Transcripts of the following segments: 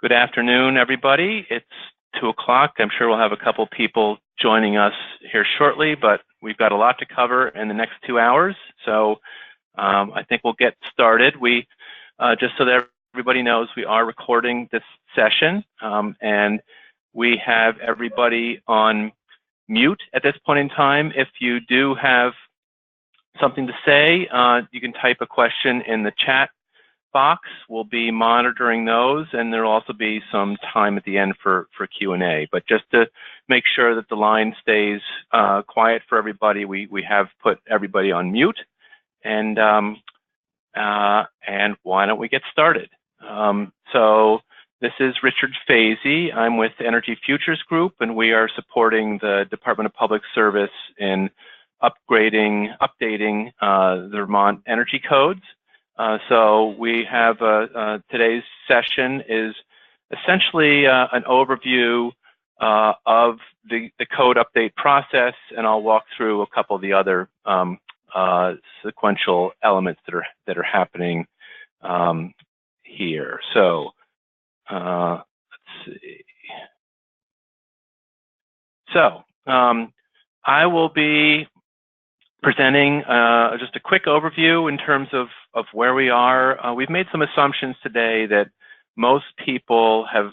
Good afternoon, everybody. It's 2 o'clock. I'm sure we'll have a couple people joining us here shortly, but we've got a lot to cover in the next 2 hours. So I think we'll get started. Just so that everybody knows, we are recording this session, and we have everybody on mute at this point in time. If you do have something to say, you can type a question in the chat box. We'll be monitoring those, and there'll also be some time at the end for Q&A. But just to make sure that the line stays quiet for everybody, we have put everybody on mute, and why don't we get started? So this is Richard Fazey. I'm with Energy Futures Group, and we are supporting the Department of Public Service in updating the Vermont energy codes. So we have today's session is essentially an overview of the code update process, and I'll walk through a couple of the other sequential elements that are happening here. So let's see. So I will be presenting just a quick overview in terms of where we are. We've made some assumptions today that most people have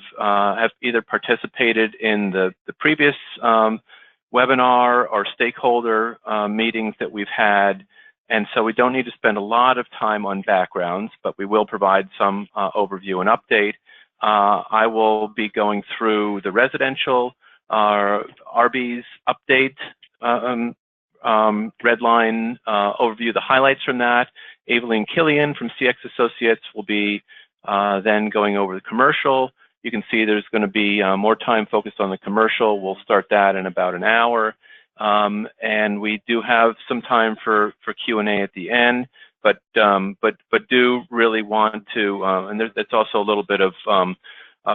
either participated in the previous webinar or stakeholder meetings that we've had, and so we don't need to spend a lot of time on backgrounds, but we will provide some overview and update. I will be going through the residential RB's update, red line overview, the highlights from that. Evelyn Killian from CX Associates will be then going over the commercial. You can see there's going to be more time focused on the commercial. We'll start that in about an hour. And we do have some time for Q&A at the end, but do really want to, and it's also a little bit of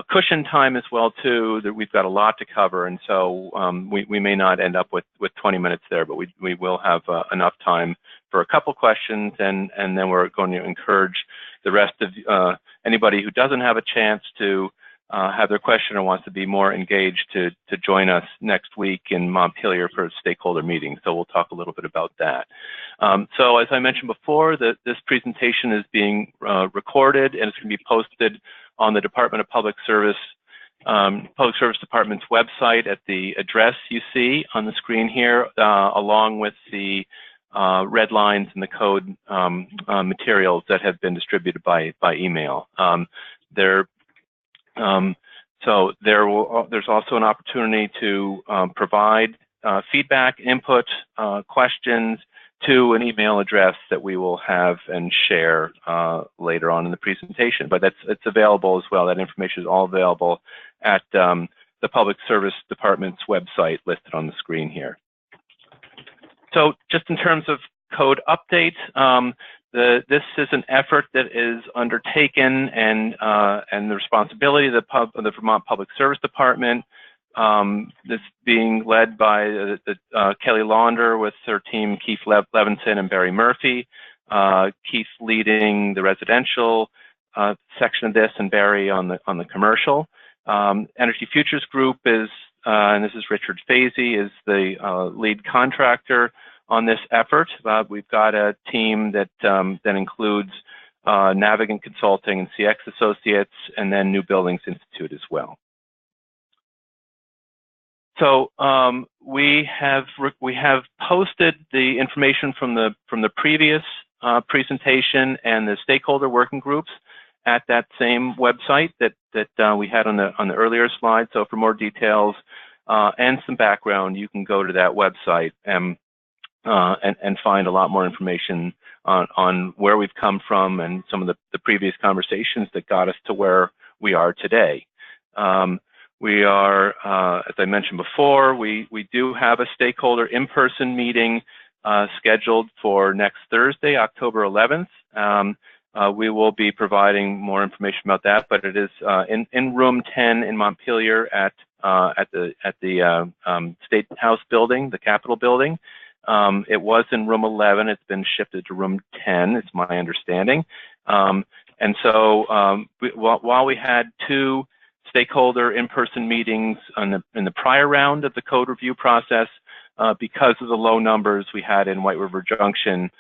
cushion time as well too, that we've got a lot to cover, and so we may not end up with 20 minutes there, but we will have enough time for a couple questions, and then we're going to encourage the rest of anybody who doesn't have a chance to have their question or wants to be more engaged to join us next week in Montpelier for a stakeholder meeting. So we'll talk a little bit about that. So as I mentioned before, this presentation is being recorded, and it's going to be posted on the Department of Public Service Department's website at the address you see on the screen here, along with the red lines and the code materials that have been distributed by email. There's also an opportunity to provide feedback, input, questions to an email address that we will have and share later on in the presentation. But it's available as well. That information is all available at the Public Service Department's website listed on the screen here. So just in terms of code update, this is an effort that is undertaken and the responsibility of the Vermont Public Service Department. This being led by Kelly Launder with her team, Keith Levinson and Barry Murphy. Keith leading the residential section of this, and Barry on the commercial. Energy Futures Group is, and this is Richard Fazey, is the lead contractor on this effort. We've got a team that includes Navigant Consulting and CX Associates, and then New Buildings Institute as well. So we have posted the information from the previous presentation and the stakeholder working groups at that same website that we had on the earlier slide. So for more details and some background, you can go to that website and find a lot more information on where we've come from and some of the previous conversations that got us to where we are today. We are, as I mentioned before, we do have a stakeholder in-person meeting scheduled for next Thursday, October 11th. We will be providing more information about that, but it is in room 10 in Montpelier at the State House building, the Capitol building. It was in room 11. It's been shifted to room 10, it's my understanding. And so while we had two stakeholder in-person meetings in the prior round of the code review process. Because of the low numbers we had in White River Junction,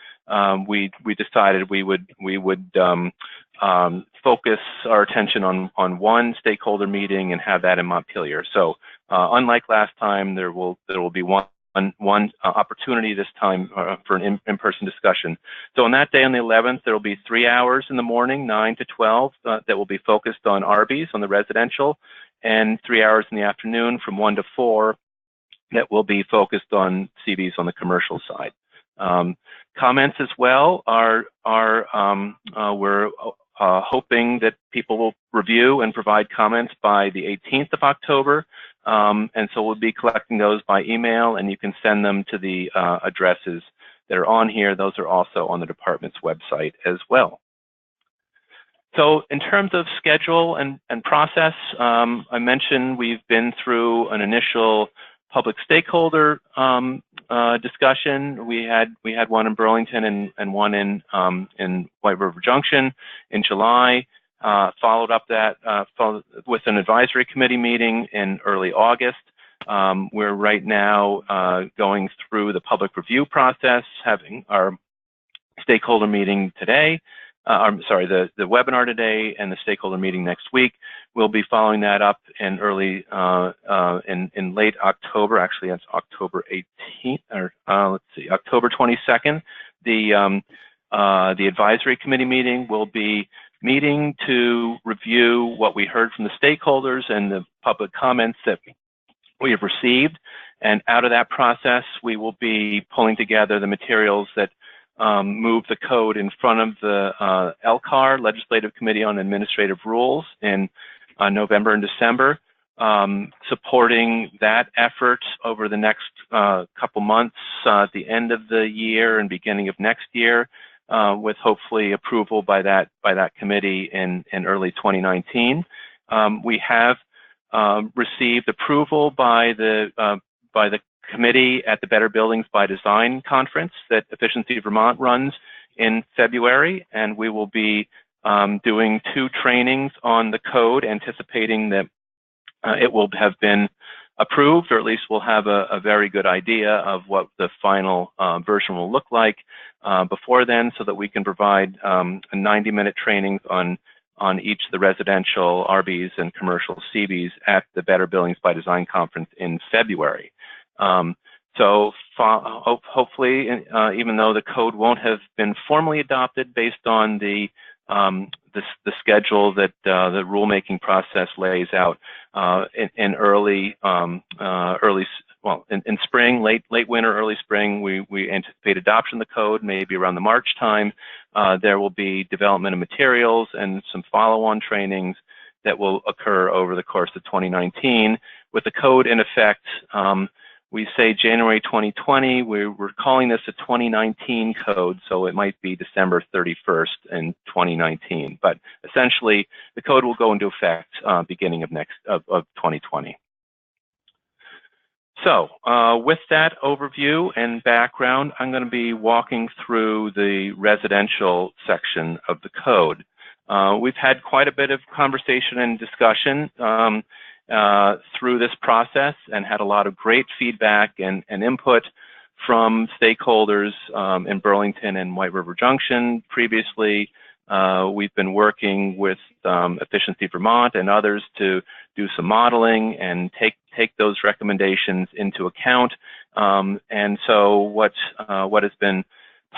we decided we would focus our attention on one stakeholder meeting and have that in Montpelier. So unlike last time, there will be one opportunity this time for an in-person discussion. So on that day, on the 11th, there will be 3 hours in the morning, 9 to 12, that will be focused on RBs, on the residential, and 3 hours in the afternoon from 1 to 4 that will be focused on CBs on the commercial side. Comments as well are we're hoping that people will review and provide comments by the 18th of October. And so we'll be collecting those by email, and you can send them to the addresses that are on here. Those are also on the department's website as well. So in terms of schedule and process, I mentioned we've been through an initial public stakeholder discussion. We had one in Burlington and one in White River Junction in July. Followed up that with an advisory committee meeting in early August. We're right now going through the public review process, having our stakeholder meeting today. I'm sorry, the webinar today and the stakeholder meeting next week. We'll be following that up in early in late October. Actually, that's October 18th, or let's see, October 22nd. The advisory committee meeting will be meeting to review what we heard from the stakeholders and the public comments that we have received. And out of that process, we will be pulling together the materials that move the code in front of the LCAR, Legislative Committee on Administrative Rules, in November and December, supporting that effort over the next couple months at the end of the year and beginning of next year, with hopefully approval by that committee in early 2019. We have received approval by the committee at the Better Buildings by Design conference that Efficiency Vermont runs in February, and we will be doing 2 trainings on the code, anticipating that it will have been approved, or at least we'll have a very good idea of what the final version will look like before then, so that we can provide a 90-minute trainings on each of the residential RBs and commercial CBs at the Better Buildings by Design conference in February. So hopefully, even though the code won't have been formally adopted based on the schedule that the rulemaking process lays out, in spring, late winter, early spring, we anticipate adoption of the code, maybe around the March time. There will be development of materials and some follow-on trainings that will occur over the course of 2019. With the code in effect, we say January 2020, we're calling this a 2019 code, so it might be December 31st in 2019. But essentially, the code will go into effect beginning of 2020. So with that overview and background, I'm going to be walking through the residential section of the code. We've had quite a bit of conversation and discussion through this process, and had a lot of great feedback and input from stakeholders in Burlington and White River Junction previously. We've been working with Efficiency Vermont and others to do some modeling and take those recommendations into account. And so what has been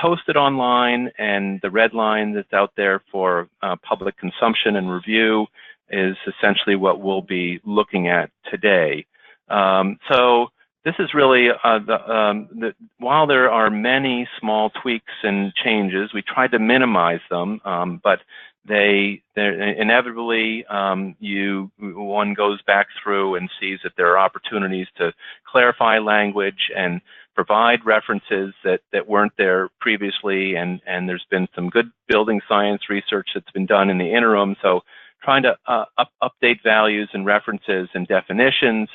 posted online and the red line that's out there for public consumption and review is essentially what we'll be looking at today. So this is really, while there are many small tweaks and changes, we tried to minimize them, but they're inevitably, one goes back through and sees that there are opportunities to clarify language and provide references that weren't there previously, and there's been some good building science research that's been done in the interim. So trying to update values and references and definitions,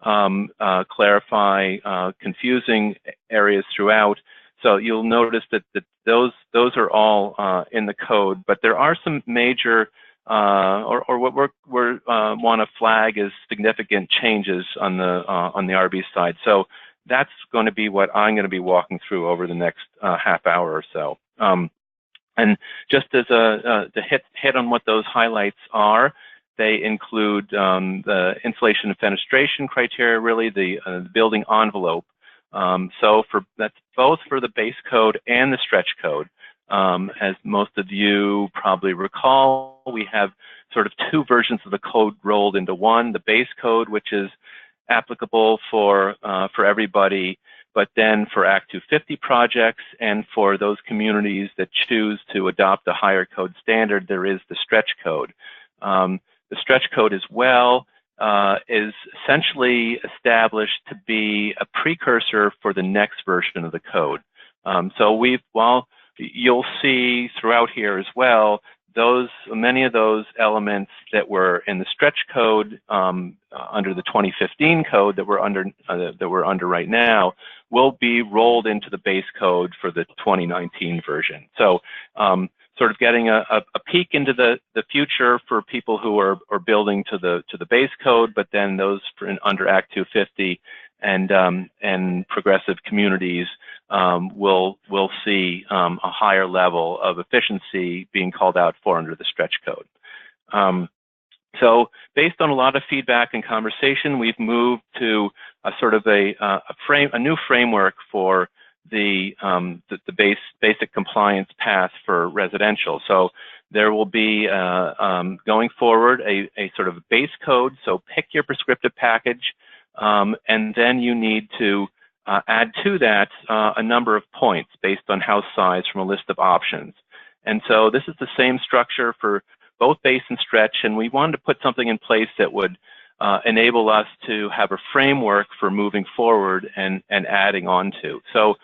clarify confusing areas throughout. So you'll notice that those are all in the code, but there are some major or what we're want to flag as significant changes on the RB side. So that's going to be what I'm going to be walking through over the next half hour or so. And just as to hit on what those highlights are, they include the insulation and fenestration criteria, really the building envelope. So that's both for the base code and the stretch code. As most of you probably recall, we have sort of two versions of the code rolled into one: the base code, which is applicable for everybody, but then for Act 250 projects and for those communities that choose to adopt a higher code standard, there is the stretch code. The stretch code as well is essentially established to be a precursor for the next version of the code. So while you'll see throughout here as well, many of those elements that were in the stretch code under the 2015 code that we're under right now will be rolled into the base code for the 2019 version. So sort of getting a peek into the future for people who are building to the base code, but then those under Act 250 and progressive communities will see a higher level of efficiency being called out for under the stretch code. So based on a lot of feedback and conversation, we've moved to a sort of a new framework for the basic compliance path for residential. So there will be going forward a sort of base code. So pick your prescriptive package, and then you need to add to that a number of points based on house size from a list of options. And so this is the same structure for both base and stretch, and we wanted to put something in place that would enable us to have a framework for moving forward and adding on to. So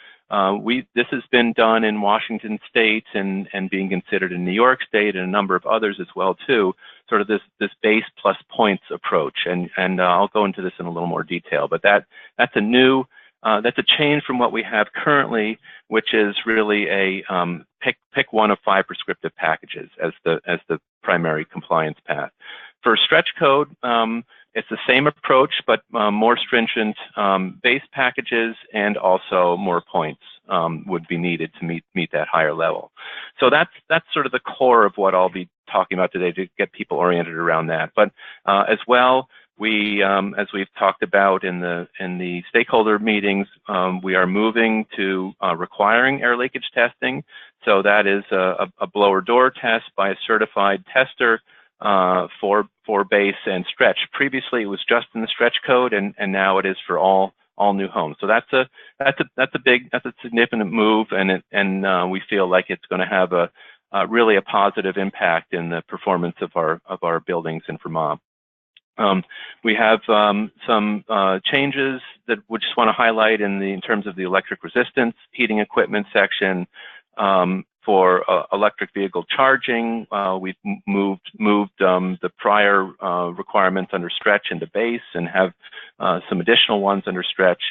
this has been done in Washington State and being considered in New York State and a number of others as well too, sort of this base plus points approach. And I'll go into this in a little more detail, but that's a new, that's a change from what we have currently, which is really a pick one of 5 prescriptive packages as the primary compliance path. For stretch code, it's the same approach, but more stringent base packages and also more points would be needed to meet that higher level. So that's sort of the core of what I'll be talking about today to get people oriented around that. But as well, we, as we've talked about in the stakeholder meetings, we are moving to requiring air leakage testing. So that is a blower door test by a certified tester for base and stretch. Previously, it was just in the stretch code, and now it is for all new homes. So that's a significant move, and we feel like it's going to have really a positive impact in the performance of our buildings in Vermont. We have some changes that we just want to highlight in terms of the electric resistance heating equipment section. For electric vehicle charging, we've moved the prior requirements under stretch into base and have some additional ones under stretch.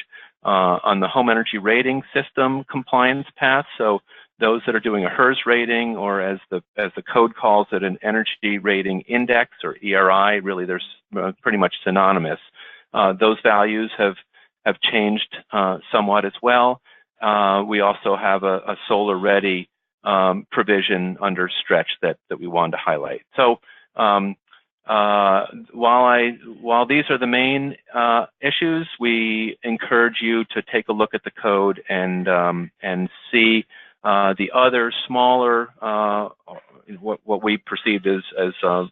On the home energy rating system compliance path, so those that are doing a HERS rating, or as the code calls it, an energy rating index, or ERI, really they're pretty much synonymous. Those values have changed somewhat as well. We also have a solar ready provision under stretch that we wanted to highlight. So while these are the main issues, we encourage you to take a look at the code and see the other smaller, what we perceive as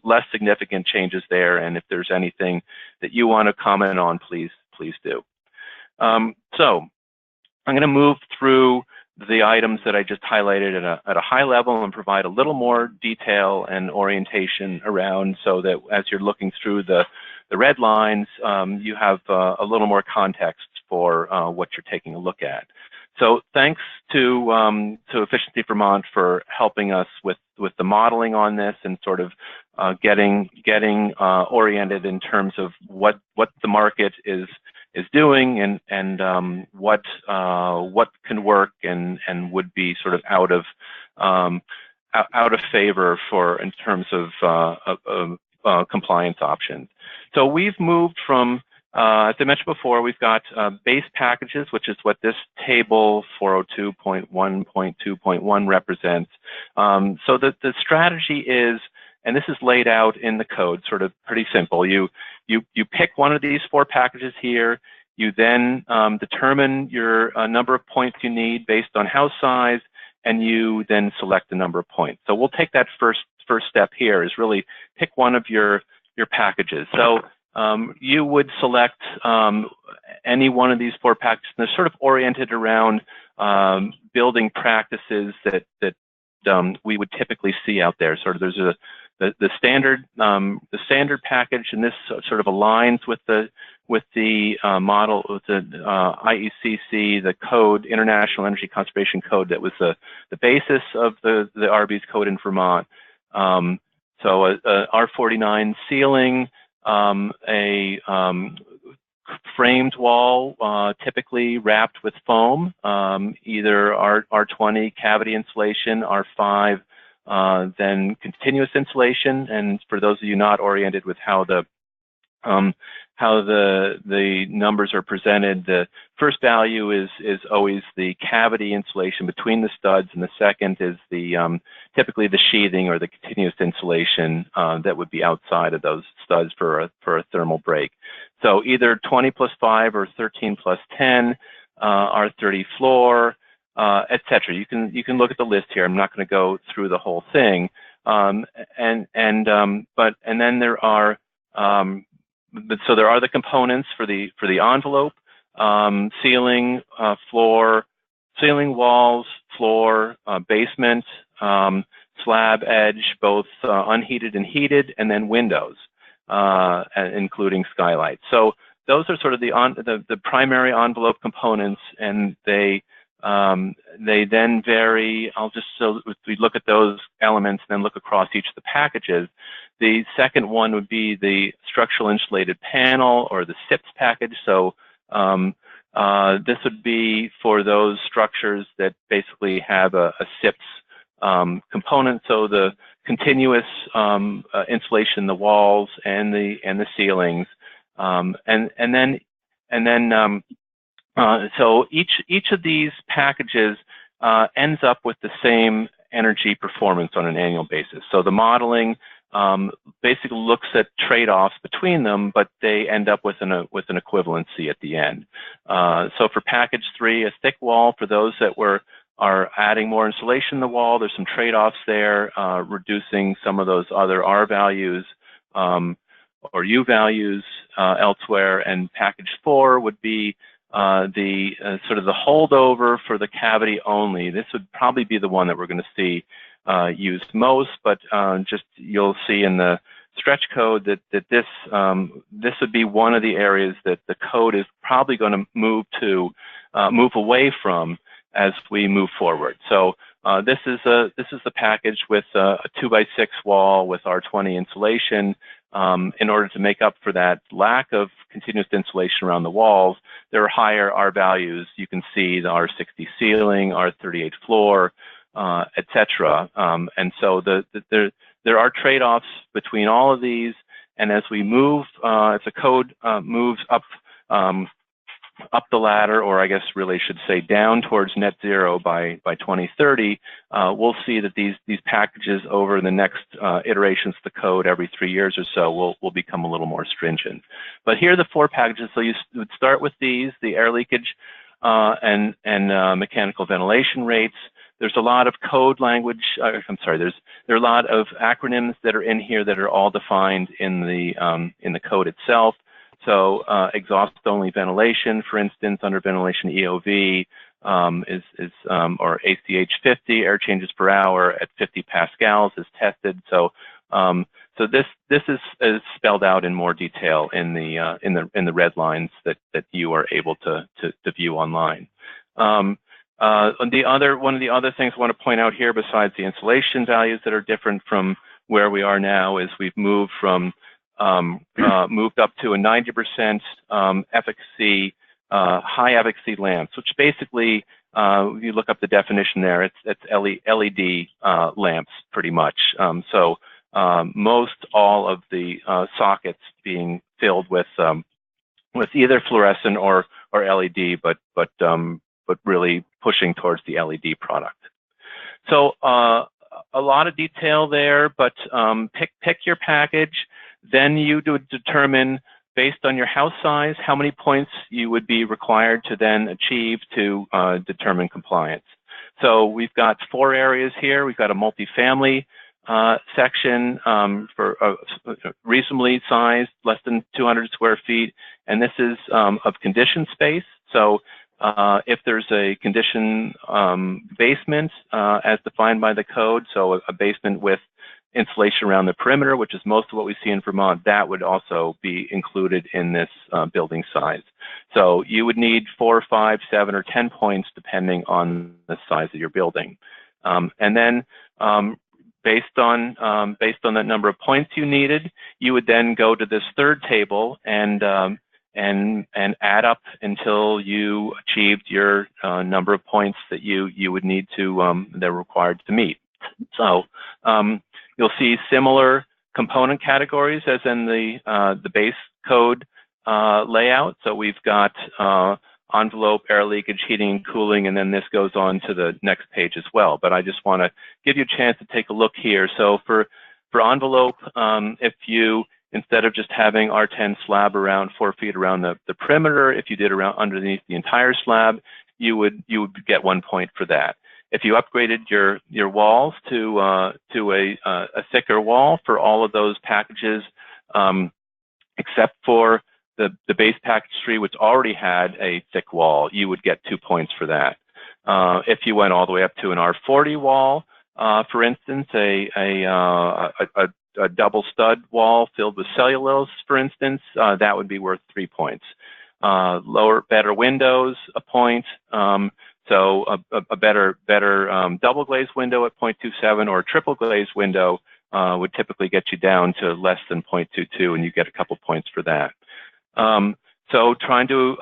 less significant changes there. And if there's anything that you want to comment on, please do. So I'm going to move through the items that I just highlighted at a high level and provide a little more detail and orientation around, so that as you're looking through the red lines, you have a little more context for what you're taking a look at. So thanks to Efficiency Vermont for helping us with the modeling on this and sort of getting oriented in terms of what the market is doing and what can work and would be sort of out out of favor in terms of compliance options. So we've moved from, as I mentioned before, we've got base packages, which is what this table 402.1.2.1 represents. So the strategy is, and this is laid out in the code, sort of pretty simple. You pick one of these 4 packages here. You then determine your number of points you need based on house size, and you then select the number of points. So we'll take that first step here, is really pick one of your packages. So you would select any one of these 4 packages, and they're sort of oriented around building practices that we would typically see out there. Sort of there's the standard package, and this sort of aligns with the model, with the IECC, the code, International Energy Conservation Code, that was the basis of the RB's code in Vermont. So a R49 ceiling, a framed wall, typically wrapped with foam, either R20 cavity insulation, R5, then continuous insulation. And for those of you not oriented with how the numbers are presented, the first value is always the cavity insulation between the studs, and the second is the typically the sheathing or the continuous insulation that would be outside of those studs for a thermal break. So either 20 plus 5 or 13 plus 10, R30 floor, etc. You can look at the list here. I'm not going to go through the whole thing. And then there are so there are the components for the envelope, ceiling, floor, ceiling walls, floor, basement, slab edge, both unheated and heated, and then windows, including skylights. So those are sort of the primary envelope components, and they then vary. So if we look at those elements and then look across each of the packages, the second one would be the structural insulated panel, or the SIPS package. So this would be for those structures that basically have a SIPS component. So the continuous insulation in the walls and the ceilings, so each of these packages ends up with the same energy performance on an annual basis. So the modeling basically looks at trade-offs between them, but they end up with an equivalency at the end. So for package 3, a thick wall, for those that are adding more insulation in the wall, there's some trade-offs there, reducing some of those other R values or U values elsewhere. And package 4 would be the sort of the holdover for the cavity only. This would probably be the one that we're going to see used most, but just you'll see in the stretch code that this would be one of the areas that the code is probably going to move away from as we move forward. So this is the package with a 2x6 wall with R20 insulation. In order to make up for that lack of continuous insulation around the walls, there are higher R values. You can see the R60 ceiling, R38 floor, etc. And so there are trade-offs between all of these. And as we move, as the code moves up the ladder, or I guess really should say down towards net zero by 2030, we'll see that these packages over the next iterations of the code every 3 years or so will become a little more stringent. But here are the 4 packages. So you would start with these, the air leakage and mechanical ventilation rates. There's a lot of code language. There are a lot of acronyms that are in here that are all defined in the code itself. So exhaust-only ventilation, for instance, under ventilation EOV or ACH 50, air changes per hour at 50 pascals is tested. So this is spelled out in more detail in the red lines that you are able to view online. One of the other things I want to point out here, besides the insulation values that are different from where we are now, is we've moved up to a 90% efficacy, high efficacy lamps, which basically you look up the definition there, it's LED lamps pretty much. Most all of the sockets being filled with either fluorescent or LED, but really pushing towards the LED product. So a lot of detail there, but pick your package. Then you determine, based on your house size, how many points you would be required to then achieve to determine compliance. So we've got 4 areas here. We've got a multifamily section for reasonably sized, less than 200 square feet, and this is of conditioned space. So if there's a conditioned basement as defined by the code, so a basement with insulation around the perimeter, which is most of what we see in Vermont, that would also be included in this building size. So you would need 4, 5, 7, or 10 points depending on the size of your building. And then based on that number of points you needed, you would then go to this third table and add up until you achieved your number of points that you would need to they're required to meet. So you'll see similar component categories as in the base code layout. So we've got envelope, air leakage, heating and cooling, and then this goes on to the next page as well. But I just want to give you a chance to take a look here. So for envelope, if you, instead of just having R10 slab around 4 feet around the perimeter, if you did around underneath the entire slab, you would get 1 point for that. If you upgraded your walls to a thicker wall for all of those packages, except for the base package 3, which already had a thick wall, you would get 2 points for that. If you went all the way up to an R40 wall, for instance, a double stud wall filled with cellulose, for instance, that would be worth 3 points. Better windows, a point. So a better double glazed window at 0.27 or a triple glazed window would typically get you down to less than 0.22, and you get a couple points for that. So trying to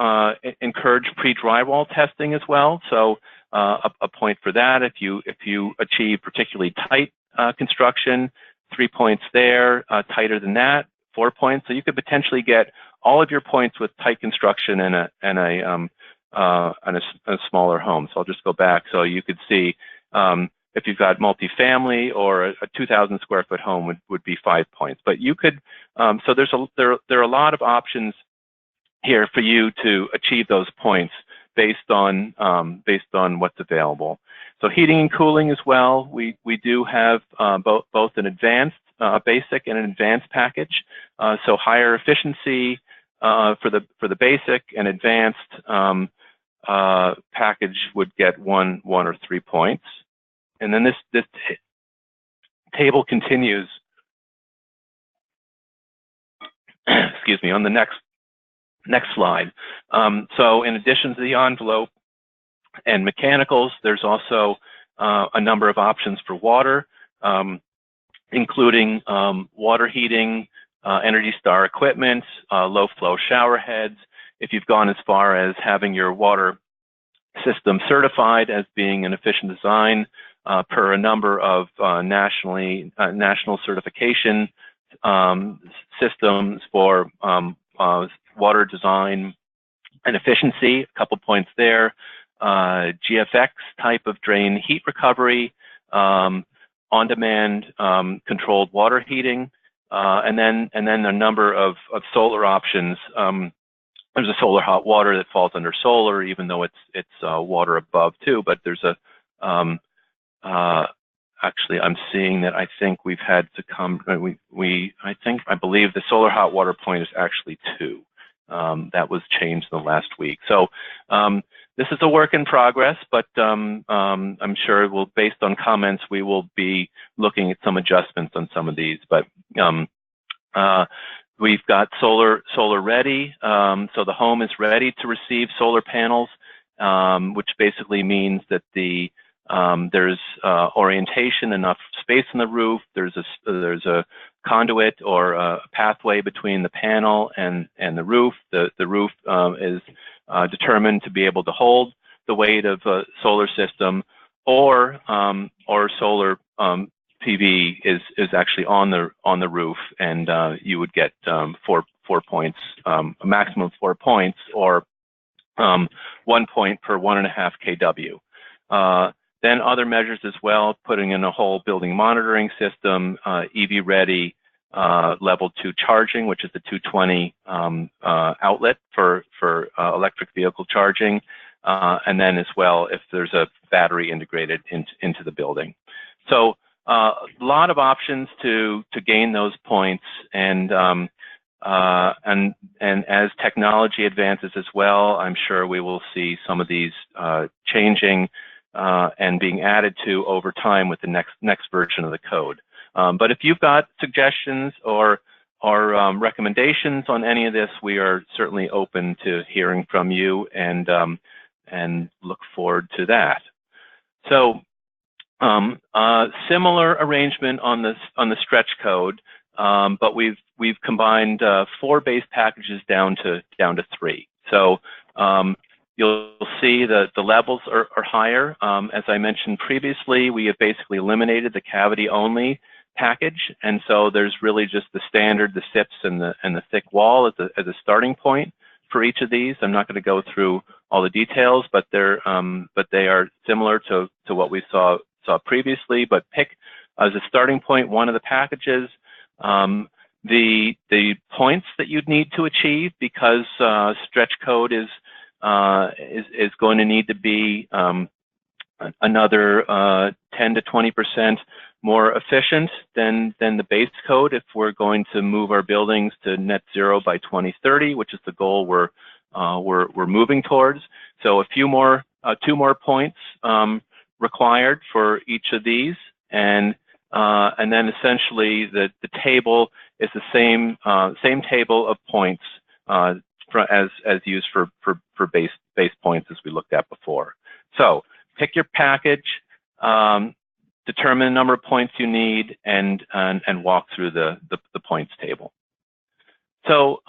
encourage pre-drywall testing as well. So a point for that. If you achieve particularly tight construction, 3 points there. Tighter than that, 4 points. So you could potentially get all of your points with tight construction and a smaller home. So I'll just go back. So you could see if you've got multifamily or a 2,000 square foot home would be 5 points. But you could, so there are a lot of options here for you to achieve those points based on what's available. So heating and cooling as well. We do have both an advanced basic and an advanced package. So higher efficiency for the basic, and advanced package would get one or 3 points. And then this table continues. Excuse me, on the next slide. So in addition to the envelope and mechanicals, there's also a number of options for water, including water heating, Energy Star equipment, low flow shower heads. If you've gone as far as having your water system certified as being an efficient design per a number of national certification systems for water design and efficiency, a couple points there. GFX type of drain heat recovery, on-demand controlled water heating, and then a number of solar options. There's a solar hot water that falls under solar, even though it's water above too. But there's actually, I'm seeing that I think we've had to come. I believe the solar hot water point is actually 2. That was changed in the last week. So this is a work in progress, but I'm sure based on comments, we will be looking at some adjustments on some of these. But we've got solar ready, so the home is ready to receive solar panels, which basically means that there's orientation, enough space on the roof. There's a conduit or a pathway between the panel and the roof. The roof is determined to be able to hold the weight of a solar system, or solar PV is actually on the roof, and you would get 4 points, a maximum of 4 points, or 1 point per 1.5 kW. Then other measures as well, putting in a whole building monitoring system, EV ready, level 2 charging, which is the 220 outlet for electric vehicle charging, and then as well if there's a battery integrated into the building. So a lot of options to gain those points, and as technology advances as well, I'm sure we will see some of these changing and being added to over time with the next version of the code. But if you've got suggestions or recommendations on any of this, we are certainly open to hearing from you, and look forward to that. So similar arrangement on the stretch code, but we've combined 4 base packages down to 3. So you'll see that the levels are higher. As I mentioned previously, we have basically eliminated the cavity-only package, and so there's really just the standard, the SIPs and the thick wall as a starting point for each of these. I'm not going to go through all the details, but they are similar to what we saw previously. But pick as a starting point one of the packages. The points that you'd need to achieve, because stretch code is going to need to be another 10 to 20% more efficient than the base code if we're going to move our buildings to net zero by 2030, which is the goal we're moving towards. So two more points required for each of these, and then essentially the table is the same table of points as used for base points as we looked at before. So pick your package, determine the number of points you need, and walk through the points table. So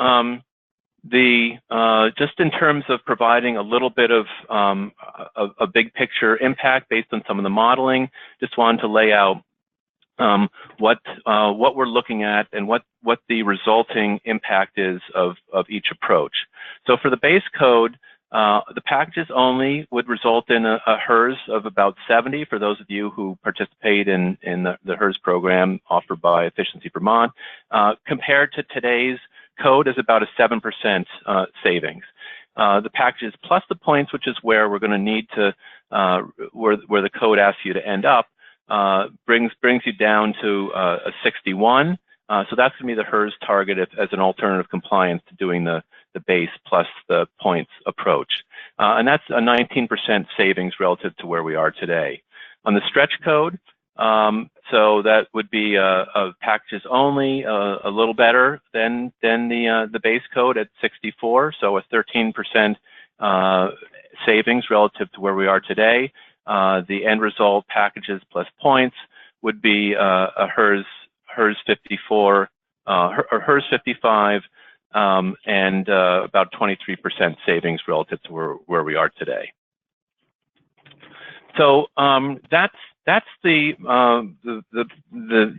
just in terms of providing a little bit of a big picture impact based on some of the modeling, just wanted to lay out what we're looking at and what the resulting impact is of each approach. So for the base code, the packages only would result in a HERS of about 70 for those of you who participate in the HERS program offered by Efficiency Vermont. Compared to today's code is about a 7% savings. The packages plus the points, which is where we're going to need to, where the code asks you to end up, brings you down to a 61. So that's going to be the HERS target as an alternative compliance to doing the base plus the points approach. And that's a 19% savings relative to where we are today. On the stretch code, so that would be packages only, a little better than the base code at 64, so a 13% savings relative to where we are today. The end result, packages plus points, would be a HERS 54 or HERS 55, and about 23% savings relative to where we are today. So that's the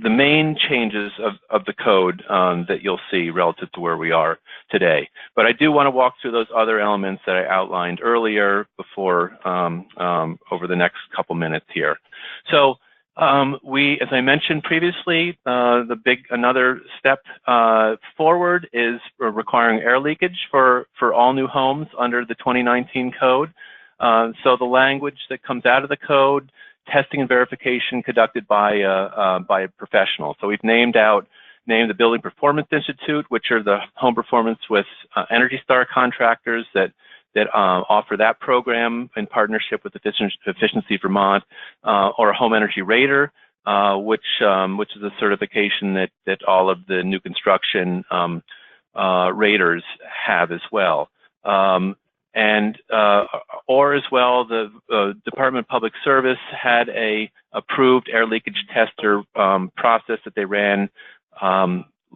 main changes of the code that you'll see relative to where we are today. But I do want to walk through those other elements that I outlined earlier before over the next couple minutes here. So as I mentioned previously, another step forward is requiring air leakage for all new homes under the 2019 code. So the language that comes out of the code, testing and verification conducted by a professional. So we've named the Building Performance Institute, which are the home performance with Energy Star contractors that offer that program in partnership with Efficiency Vermont, or a Home Energy Rater, which is a certification that all of the new construction raters have as well. Or as well, the Department of Public Service had a approved air leakage tester process that they ran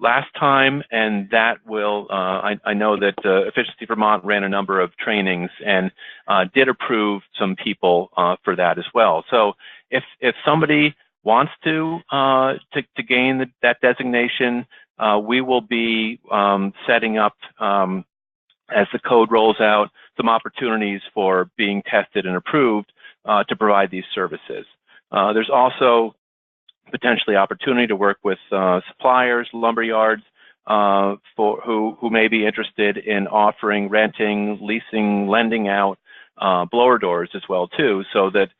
last time, and that will, I know that Efficiency Vermont ran a number of trainings and did approve some people for that as well. So if somebody wants to gain that designation, we will be setting up, as the code rolls out, some opportunities for being tested and approved to provide these services. There's also potentially opportunity to work with suppliers, lumber yards, who may be interested in offering, renting, leasing, lending out blower doors as well too, so that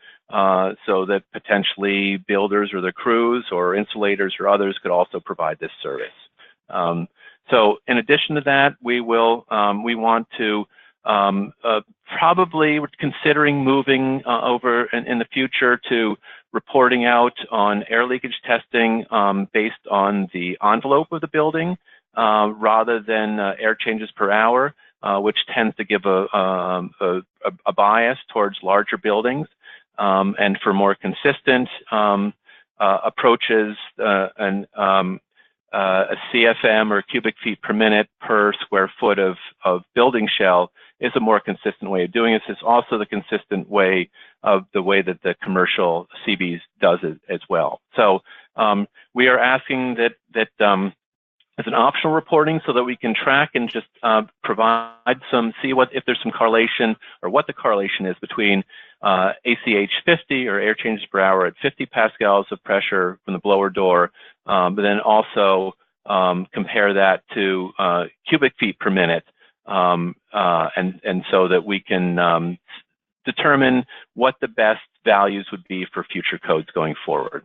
potentially builders or their crews or insulators or others could also provide this service. So in addition to that, we want to probably, we're considering moving over in the future to reporting out on air leakage testing based on the envelope of the building rather than air changes per hour, which tends to give a bias towards larger buildings. And for more consistent approaches, a CFM, or cubic feet per minute per square foot of building shell, is a more consistent way of doing this. It's also the consistent way of the way that the commercial CBs does it as well. So we are asking that as an optional reporting, so that we can track and just provide see if there's some correlation, or what the correlation is between ACH 50, or air changes per hour at 50 pascals of pressure from the blower door, but then also compare that to cubic feet per minute, and so that we can determine what the best values would be for future codes going forward.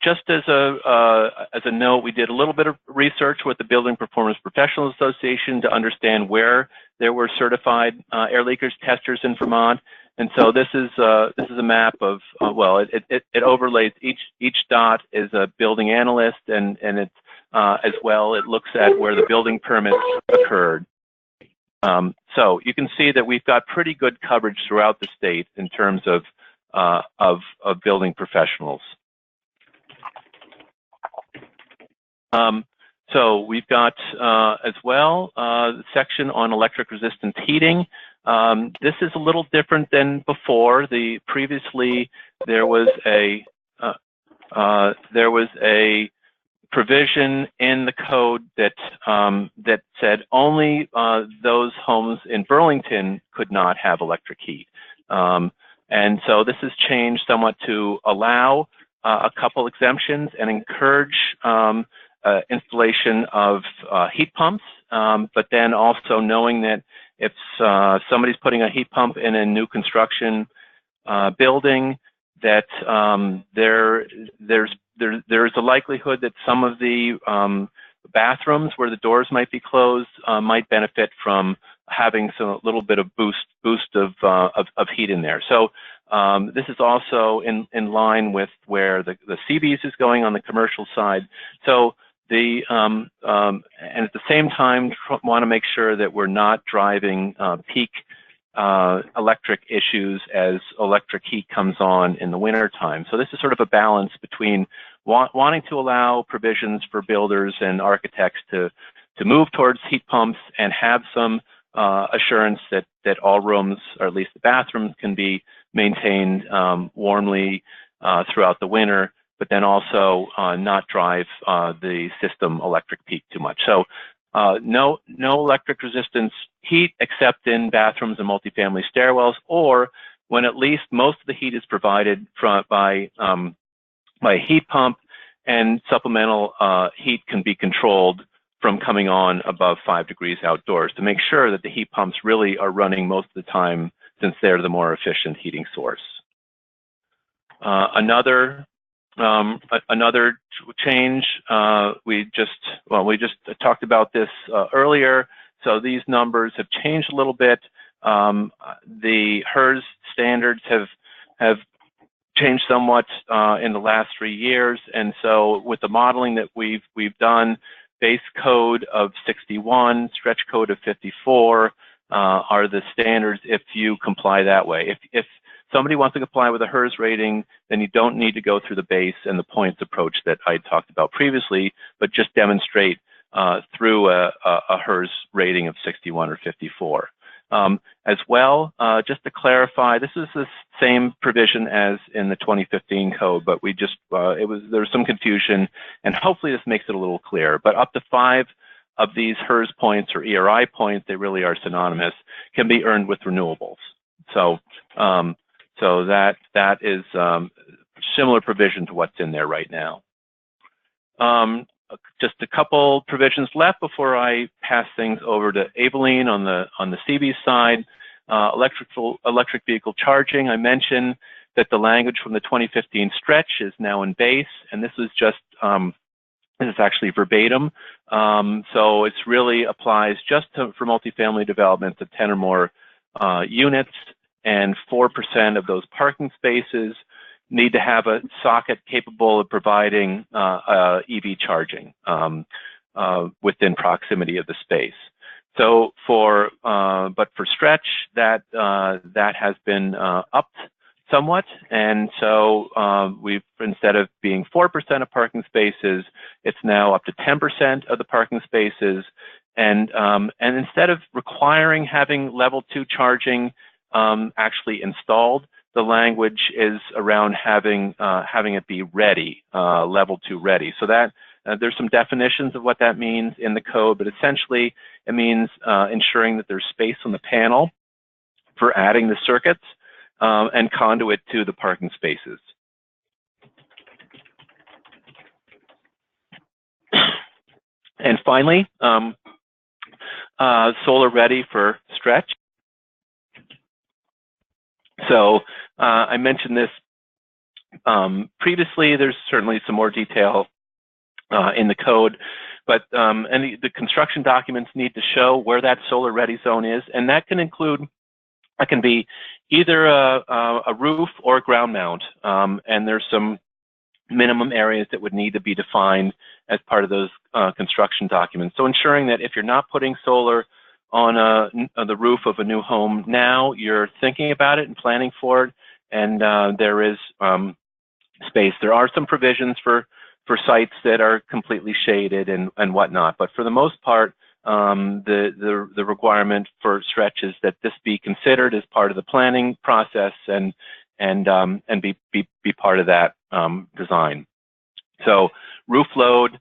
Just as a note, we did a little bit of research with the Building Performance Professionals Association to understand where there were certified air leakage testers in Vermont. And so this is a map of well, it overlays each dot is a building analyst, and it's as well, it looks at where the building permits occurred. So you can see that we've got pretty good coverage throughout the state in terms of building professionals. So we've got as well the section on electric resistance heating. This is a little different than before. Previously there was a provision in the code that that said only those homes in Burlington could not have electric heat, and so this has changed somewhat to allow a couple exemptions and encourage installation of heat pumps, but then also knowing that if somebody's putting a heat pump in a new construction building, that there's a likelihood that some of the bathrooms where the doors might be closed might benefit from having a little bit of boost of heat in there. So this is also in line with where the CBs is going on the commercial side. So and at the same time, want to make sure that we're not driving peak electric issues as electric heat comes on in the winter time. So this is sort of a balance between wanting to allow provisions for builders and architects to move towards heat pumps and have some assurance that all rooms, or at least the bathrooms, can be maintained warmly throughout the winter, but then also not drive the system electric peak too much. So no electric resistance heat except in bathrooms and multifamily stairwells, or when at least most of the heat is provided by heat pump, and supplemental heat can be controlled from coming on above 5 degrees outdoors, to make sure that the heat pumps really are running most of the time, since they're the more efficient heating source. Another change, we just talked about this earlier. So these numbers have changed a little bit. The HERS standards have changed somewhat in the last 3 years, and so with the modeling that we've done, base code of 61, stretch code of 54 are the standards if you comply that way. If somebody wants to comply with a HERS rating, then you don't need to go through the base and the points approach that I talked about previously, but just demonstrate through a HERS rating of 61 or 54. As well, just to clarify, this is the same provision as in the 2015 code, but we just, there was some confusion, and hopefully this makes it a little clearer. But up to 5 of these HERS points or ERI points, they really are synonymous, can be earned with renewables. So, so that is similar provision to what's in there right now. Just a couple provisions left before I pass things over to Aveline on the CB side. Electric vehicle charging. I mentioned that the language from the 2015 stretch is now in base, and this is just this is actually verbatim. So it really applies just for multifamily developments of 10 or more units, and 4% of those parking spaces need to have a socket capable of providing EV charging within proximity of the space. So but for stretch, that has been upped somewhat, and so we've, instead of being 4% of parking spaces, it's now up to 10% of the parking spaces, and instead of requiring having level 2 charging actually installed, the language is around having it be ready, level 2 ready. So that there's some definitions of what that means in the code, but essentially it means ensuring that there's space on the panel for adding the circuits and conduit to the parking spaces. And finally, solar ready for stretch. So I mentioned this previously. There's certainly some more detail in the code, but the construction documents need to show where that solar ready zone is, and that can include, it can be either a roof or ground mount, and there's some minimum areas that would need to be defined as part of those construction documents. So ensuring that if you're not putting solar on the roof of a new home now, you're thinking about it and planning for it, and there is space. There are some provisions for sites that are completely shaded and whatnot, but for the most part, the requirement for stretch is that this be considered as part of the planning process and be part of that design. So roof load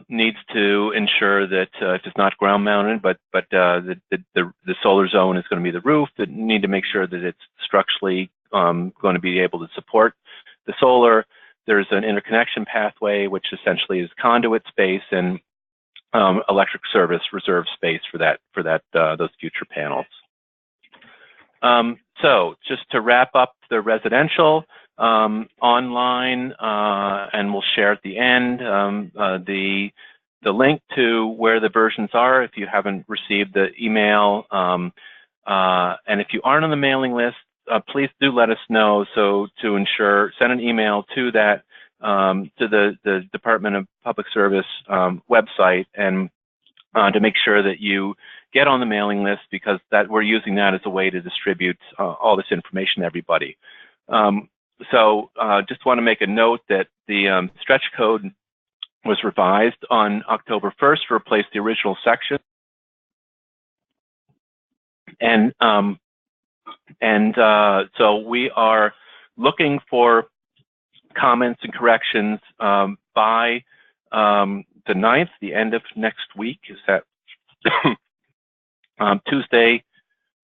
needs to ensure that it's not ground mounted, but the solar zone is going to be the roof. That need to make sure that it's structurally going to be able to support the solar. There's an interconnection pathway, which essentially is conduit space and electric service reserve space for those future panels. So just to wrap up the residential, online, and we'll share at the end the link to where the versions are if you haven't received the email. And if you aren't on the mailing list, please do let us know. So to ensure, send an email to that to the Department of Public Service website, and to make sure that you get on the mailing list, because we're using that as a way to distribute all this information to everybody. So just want to make a note that the stretch code was revised on October 1st to replace the original section. And so we are looking for comments and corrections by the 9th, the end of next week. Is that Tuesday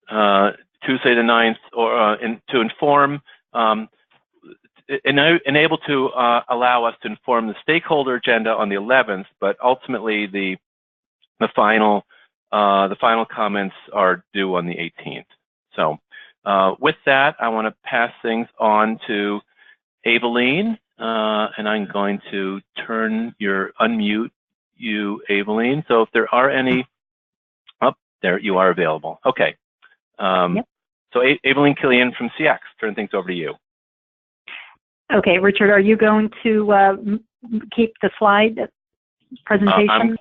the 9th, or to inform, enable to allow us to inform the stakeholder agenda on the 11th, but ultimately the final comments are due on the 18th. So with that, I want to pass things on to Aveline, and I'm going to unmute you, Aveline. So if there are any, there you are available. Okay. Yep. So Aveline Killian from CX, turn things over to you. Okay, Richard, are you going to keep the slide presentation?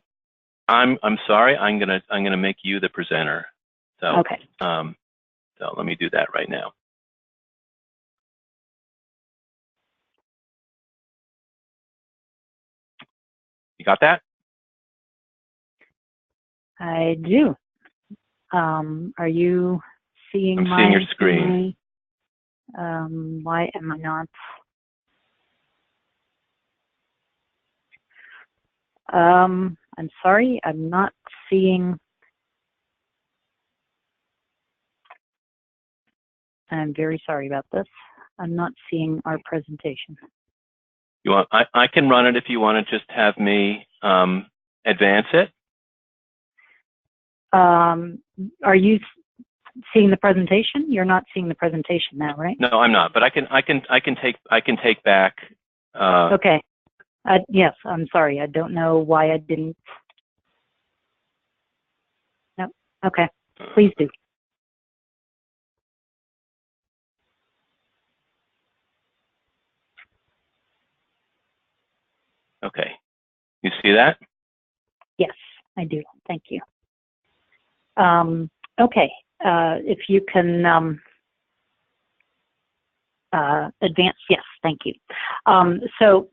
I'm sorry. I'm gonna make you the presenter. So okay. So let me do that right now. You got that? I do. Are you seeing I'm seeing your screen. Why am I not? I'm sorry, I'm not seeing. I'm very sorry about this. I'm not seeing our presentation. You want? I can run it if you want to just have me advance it. Are you seeing the presentation? You're not seeing the presentation now, right? No, I'm not. But I can take back. Okay. Yes, I'm sorry. I don't know why I didn't. No. Okay. Please do. Okay. You see that? Yes, I do. Thank you. Okay. If you can advance. Yes, thank you. So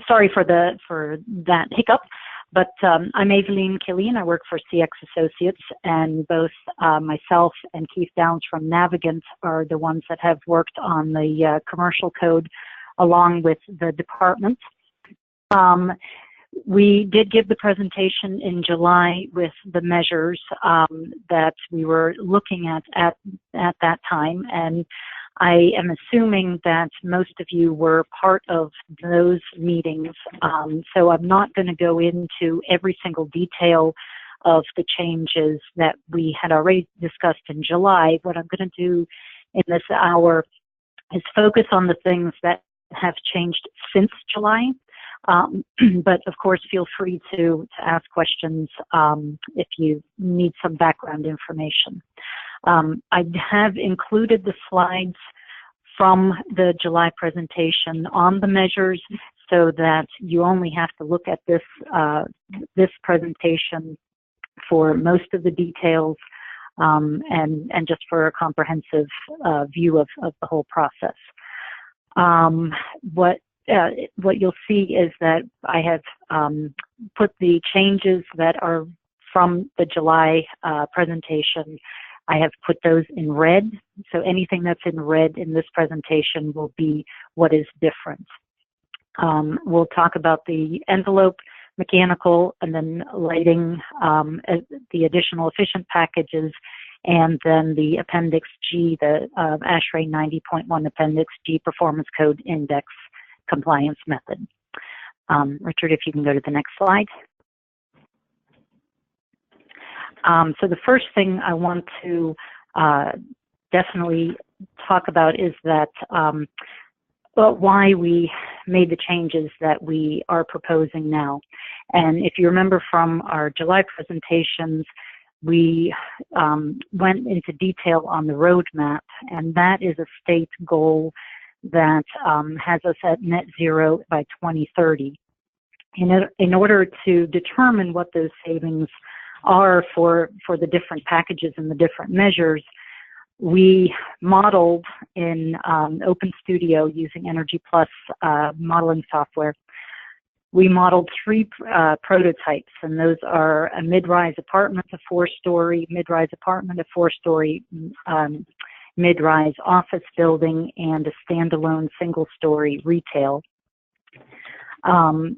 sorry for that hiccup, but I'm Eveline Killian. I work for CX Associates, and both myself and Keith Downs from Navigant are the ones that have worked on the commercial code along with the department. We did give the presentation in July with the measures that we were looking at that time, and I am assuming that most of you were part of those meetings, so I'm not going to go into every single detail of the changes that we had already discussed in July. What I'm going to do in this hour is focus on the things that have changed since July. But of course, feel free to ask questions if you need some background information. I have included the slides from the July presentation on the measures so that you only have to look at this presentation for most of the details and just for a comprehensive view of the whole process. What you'll see is that I have put the changes that are from the July presentation. I have put those in red. So anything that's in red in this presentation will be what is different. We'll talk about the envelope, mechanical, and then lighting, the additional efficient packages, and then the Appendix G, the ASHRAE 90.1 Appendix G Performance Code Index compliance method. Richard, if you can go to the next slide. So the first thing I want to definitely talk about is that why we made the changes that we are proposing now. And if you remember from our July presentations, we went into detail on the roadmap, and that is a state goal that has us at net zero by 2030. In order to determine what those savings are for the different packages and the different measures, we modeled in Open Studio using Energy Plus modeling software. We modeled 3 prototypes, and those are a mid-rise apartment, a 4-story mid-rise apartment, a 4-story mid-rise office building, and a standalone single-story retail. And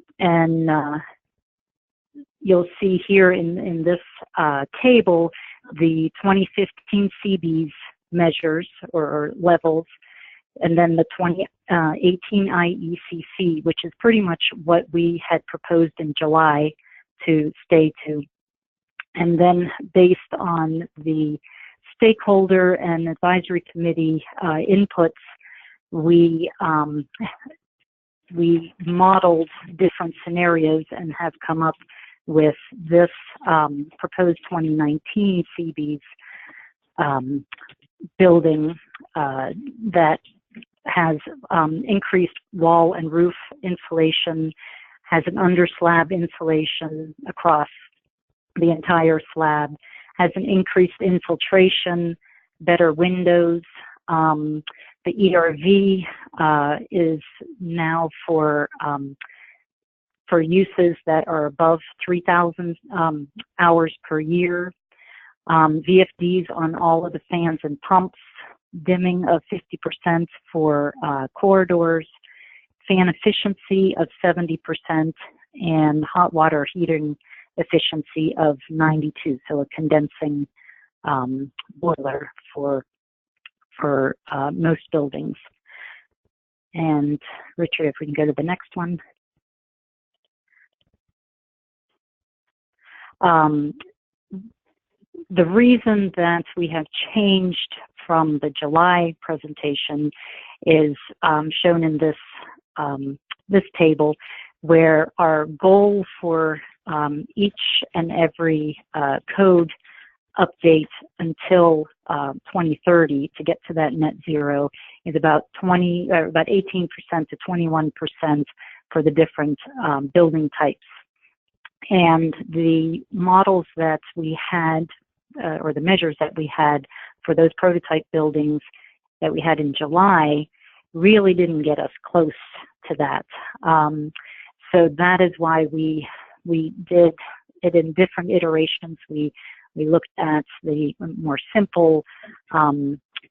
you'll see here in this table the 2015 CBs measures or levels, and then the 2018 IECC, which is pretty much what we had proposed in July to stay to. And then based on the stakeholder and advisory committee inputs, we modeled different scenarios and have come up with this proposed 2019 CBs building that has increased wall and roof insulation, has an under slab insulation across the entire slab, has an increased infiltration, better windows. The ERV is now for for uses that are above 3,000 hours per year. VFDs on all of the fans and pumps, dimming of 50% for corridors, fan efficiency of 70%, and hot water heating efficiency of 92, so a condensing boiler for most buildings. And Richard, if we can go to the next one. The reason that we have changed from the July presentation is shown in this this table, where our goal for each and every code update until 2030 to get to that net zero is about 18% to 21% for the different building types. And the models that we had, or the measures that we had for those prototype buildings that we had in July, really didn't get us close to that. So that is why we did it in different iterations. We looked at the more simple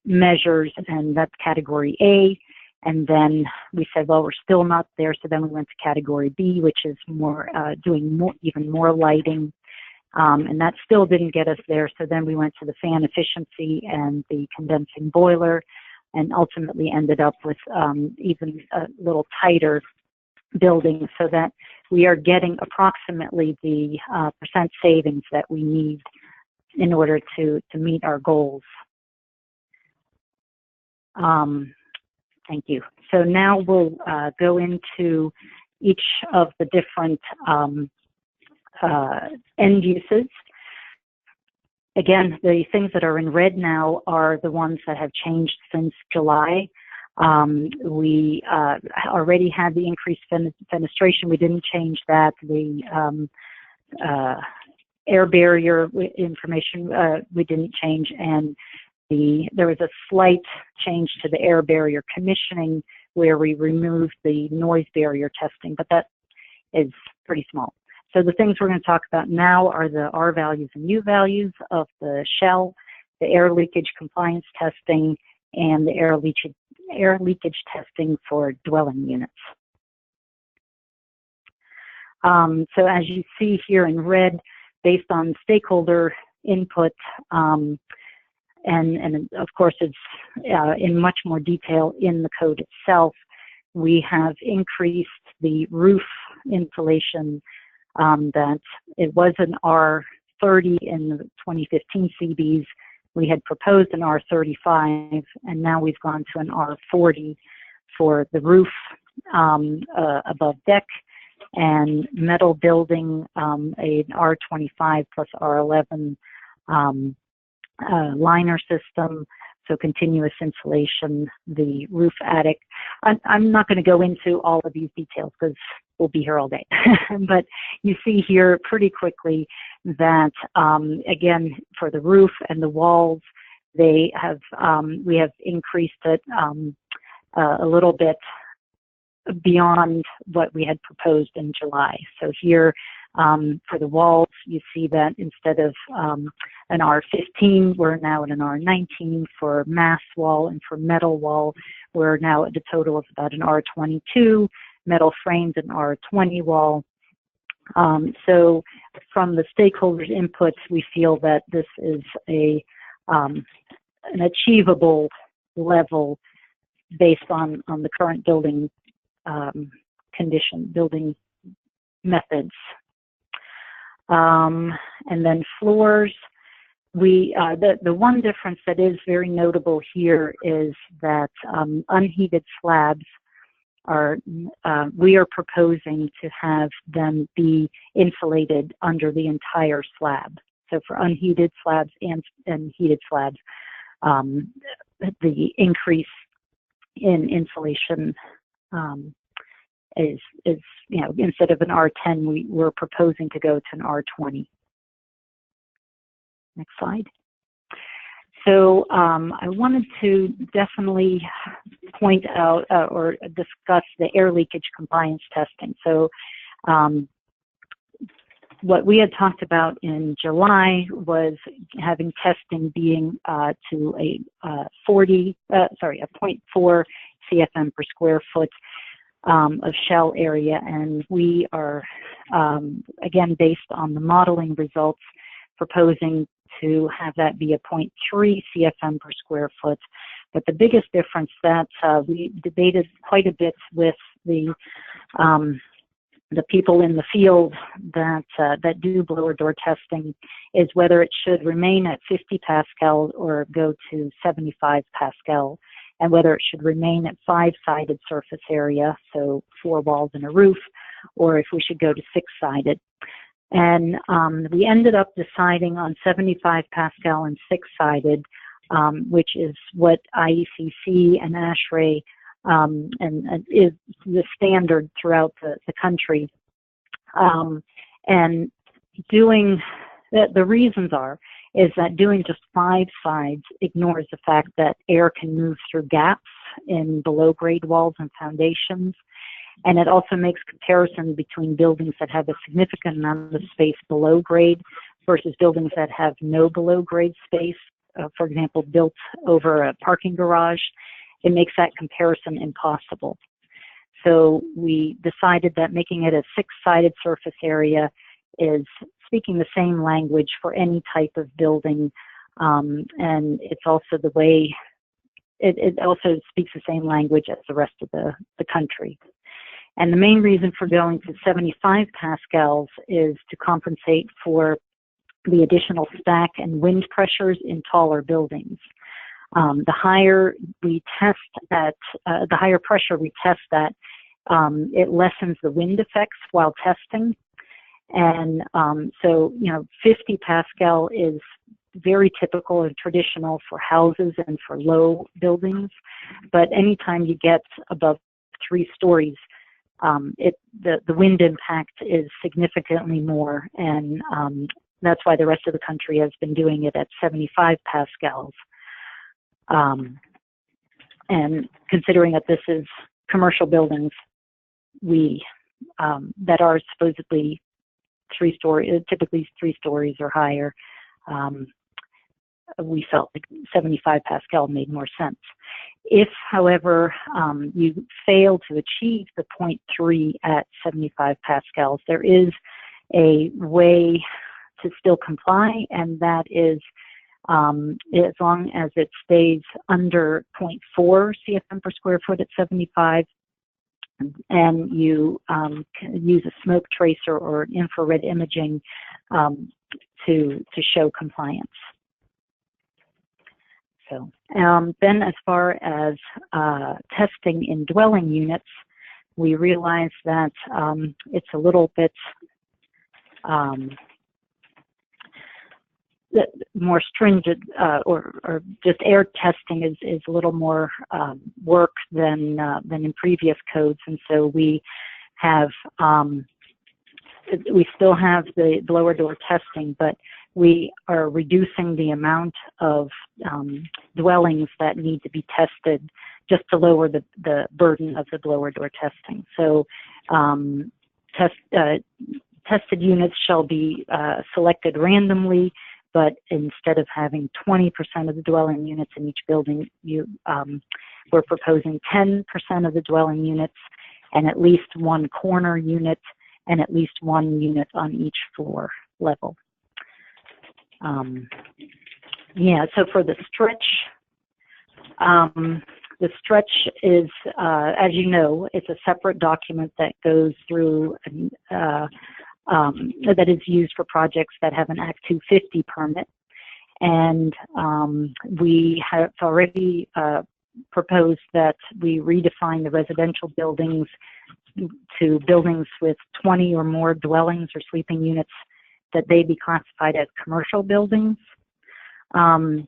measures, and that's category A. And then we said, well, we're still not there. So then we went to category B, which is more even more lighting. And that still didn't get us there. So then we went to the fan efficiency and the condensing boiler, and ultimately ended up with even a little tighter building, so that we are getting approximately the percent savings that we need in order to meet our goals. Thank you. So now we'll go into each of the different end uses. Again, the things that are in red now are the ones that have changed since July. We already had the increased fenestration. We didn't change that. The air barrier information we didn't change, and there was a slight change to the air barrier commissioning where we removed the noise barrier testing, but that is pretty small. So the things we're going to talk about now are the R values and U values of the shell, the air leakage compliance testing, and the air leakage testing for dwelling units. So as you see here in red, based on stakeholder input, and of course it's in much more detail in the code itself, we have increased the roof insulation. That it was an R30 in the 2015 CBs. We had proposed an R35, and now we've gone to an R40 for the roof above deck, and metal building, an R25 plus R11 liner system, so continuous insulation, the roof attic. I'm not going to go into all of these details because we'll be here all day. But you see here pretty quickly that, again, for the roof and the walls, we have increased it a little bit beyond what we had proposed in July. So here, for the walls, you see that instead of an R15, we're now at an R19 for mass wall, and for metal wall, we're now at a total of about an R22, metal frames an R20 wall. So from the stakeholders' inputs, we feel that this is an achievable level based on the current building building methods. And then floors, the one difference that is very notable here is that unheated slabs we are proposing to have them be insulated under the entire slab. So for unheated slabs and heated slabs, the increase in insulation is instead of an R10, we're proposing to go to an R20. Next slide. So I wanted to definitely point out or discuss the air leakage compliance testing. So What we had talked about in July was having testing being to a 0.4 CFM per square foot of shell area, and we are, again, based on the modeling results, proposing to have that be a 0.3 CFM per square foot. But the biggest difference that we debated quite a bit with the people in the field that do blower door testing is whether it should remain at 50 Pascal or go to 75 Pascal, and whether it should remain at 5-sided surface area, so 4 walls and a roof, or if we should go to 6-sided. And we ended up deciding on 75 Pascal and 6-sided, which is what IECC and ASHRAE and is the standard throughout the country. And doing the reasons is that doing just 5 sides ignores the fact that air can move through gaps in below grade walls and foundations. And it also makes comparison between buildings that have a significant amount of space below grade versus buildings that have no below grade space, for example, built over a parking garage. It makes that comparison impossible. So we decided that making it a 6-sided surface area is speaking the same language for any type of building, and it's also the way, it also speaks the same language as the rest of the country. And the main reason for going to 75 Pascals is to compensate for the additional stack and wind pressures in taller buildings. The higher we test at, the higher pressure we test at, it lessens the wind effects while testing. And so, 50 Pascal is very typical and traditional for houses and for low buildings. But anytime you get above 3 stories, the wind impact is significantly more. And that's why the rest of the country has been doing it at 75 Pascals. And considering that this is commercial buildings, that are supposedly 3 stories, typically 3 stories or higher, we felt like 75 Pascal made more sense. If, however, you fail to achieve the 0.3 at 75 Pascals, there is a way to still comply, and that is as long as it stays under 0.4 CFM per square foot at 75, and you can use a smoke tracer or infrared imaging to show compliance. So then, as far as testing in dwelling units, we realized that it's a little bit more stringent, or just air testing is a little more work than in previous codes, and so we have we still have the blower door testing, but we are reducing the amount of dwellings that need to be tested just to lower the burden of the blower door testing. So tested units shall be selected randomly, but instead of having 20% of the dwelling units in each building, we're proposing 10% of the dwelling units and at least 1 corner unit and at least 1 unit on each floor level. Yeah, so for the stretch is, as you know, it's a separate document that goes through, that is used for projects that have an Act 250 permit. And we have already proposed that we redefine the residential buildings to buildings with 20 or more dwellings or sleeping units, that they be classified as commercial buildings. And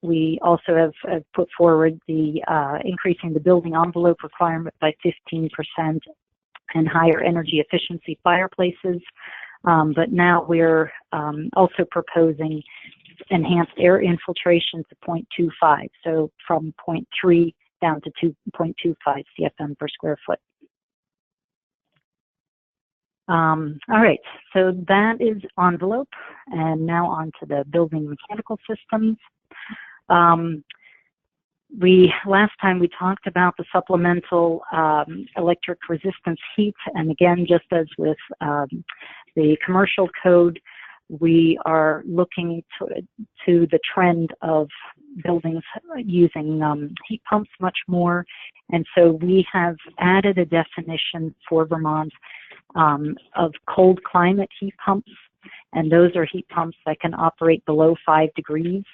we also have put forward the increasing the building envelope requirement by 15% and higher energy efficiency fireplaces. But now we're also proposing enhanced air infiltration to 0.25, so from 0.3 down to 2.25 CFM per square foot. All right, so that is envelope, and now on to the building mechanical systems. Last time we talked about the supplemental electric resistance heat, and again, just as with the commercial code, we are looking to the trend of buildings using heat pumps much more, and so we have added a definition for Vermont of cold climate heat pumps, and those are heat pumps that can operate below 5 degrees.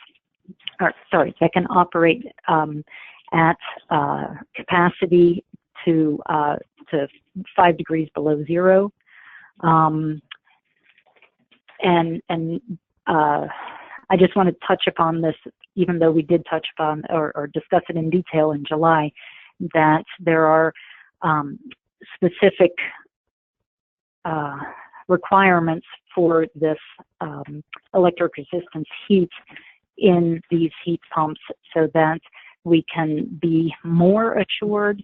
That can operate at capacity to 5 degrees below zero. I just want to touch upon this, even though we did touch upon or discuss it in detail in July, that there are specific requirements for this electric resistance heat in these heat pumps, so that we can be more assured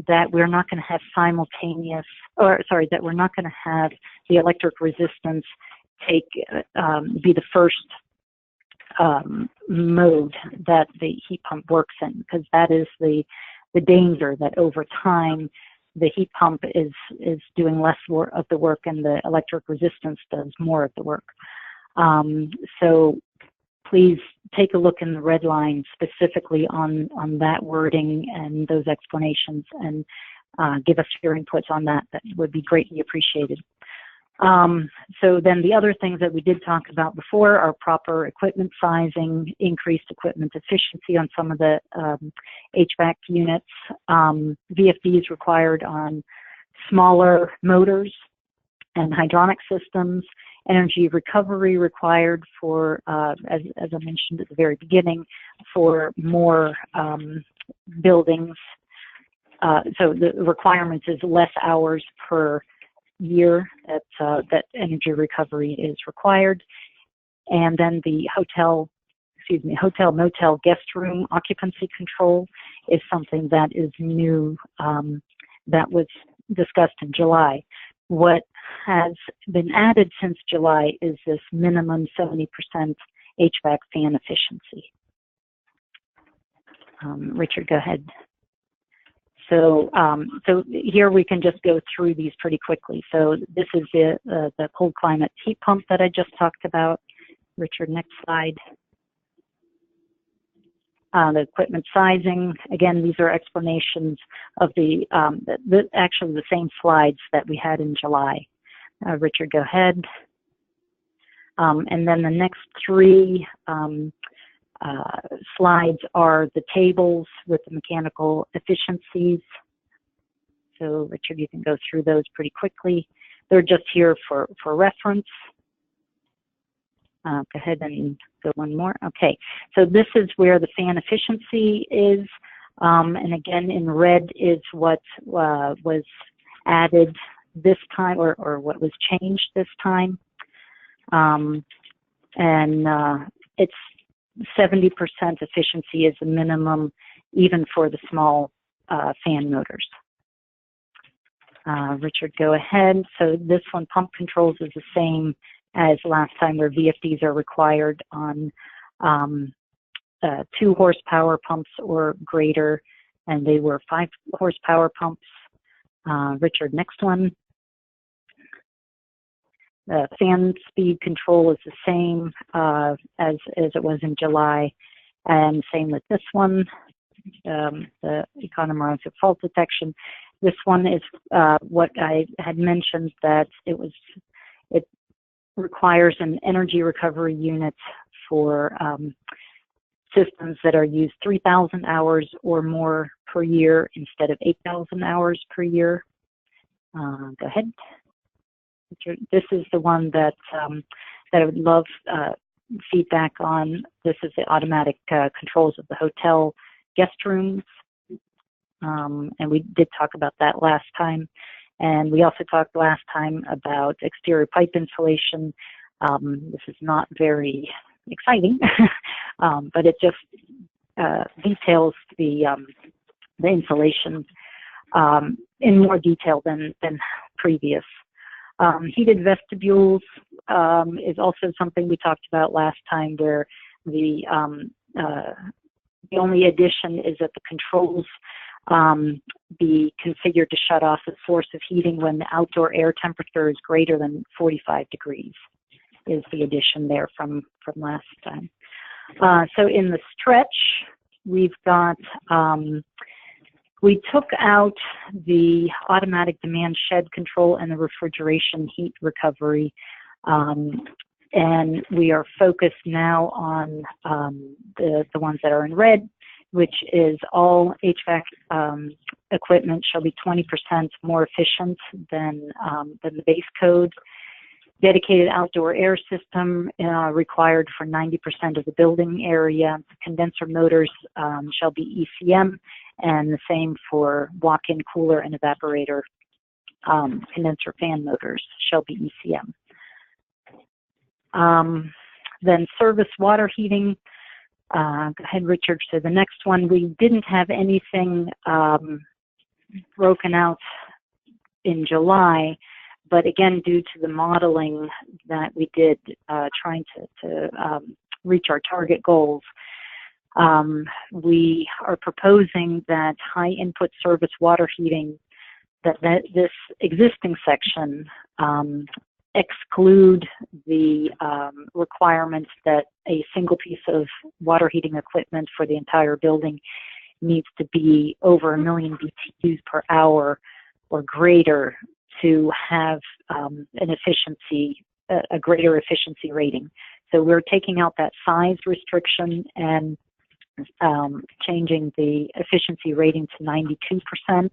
that we're not going to have that we're not going to have the electric resistance be the first mode that the heat pump works in, because that is the danger, that over time the heat pump is doing less of the work and the electric resistance does more of the work. So please take a look in the red line specifically on that wording and those explanations, and give us your inputs on that. That would be greatly appreciated. So then the other things that we did talk about before are proper equipment sizing, increased equipment efficiency on some of the HVAC units, VFDs required on smaller motors and hydronic systems, energy recovery required for, as I mentioned at the very beginning, for more buildings. So the requirement is less hours per year that energy recovery is required. And then the hotel, motel, guest room occupancy control is something that is new, that was discussed in July. What has been added since July is this minimum 70% HVAC fan efficiency. Richard, go ahead. So here we can just go through these pretty quickly. So this is the cold climate heat pump that I just talked about. Richard, next slide. The equipment sizing. Again, these are explanations of actually the same slides that we had in July. Richard, go ahead. And then the next three slides are the tables with the mechanical efficiencies. So Richard, you can go through those pretty quickly. They're just here for reference. Go ahead and go one more. Okay, so this is where the fan efficiency is. And again, in red is what was added this time, or what was changed this time. It's 70% efficiency is the minimum, even for the small fan motors. Richard, go ahead. So this one, pump controls, is the same as last time, where VFDs are required on 2 horsepower pumps or greater, and they were 5 horsepower pumps. Richard, next one. The fan speed control is the same as it was in July, and same with this one, the economizer fault detection. This one is what I had mentioned, that it requires an energy recovery unit for systems that are used 3,000 hours or more per year instead of 8,000 hours per year. Go ahead. This is the one that I would love feedback on. This is the automatic controls of the hotel guest rooms, and we did talk about that last time. And we also talked last time about exterior pipe insulation. This is not very exciting, but it just details the insulation in more detail than previous. Heated vestibules is also something we talked about last time, where the only addition is that the controls be configured to shut off the source of heating when the outdoor air temperature is greater than 45 degrees, is the addition there from last time. So in the stretch, we've got, we took out the automatic demand shed control and the refrigeration heat recovery, and we are focused now on the ones that are in red, which is all HVAC equipment shall be 20% more efficient than the base code. Dedicated outdoor air system required for 90% of the building area. Condenser motors shall be ECM, and the same for walk-in cooler and evaporator. Condenser fan motors shall be ECM. Then service water heating. Go ahead, Richard. So the next one, we didn't have anything broken out in July, but again, due to the modeling that we did trying to reach our target goals, we are proposing that high input service water heating, that this existing section exclude the requirements that a single piece of water heating equipment for the entire building needs to be over 1 million BTUs per hour or greater to have an efficiency, a greater efficiency rating. So we're taking out that size restriction and changing the efficiency rating to 92%.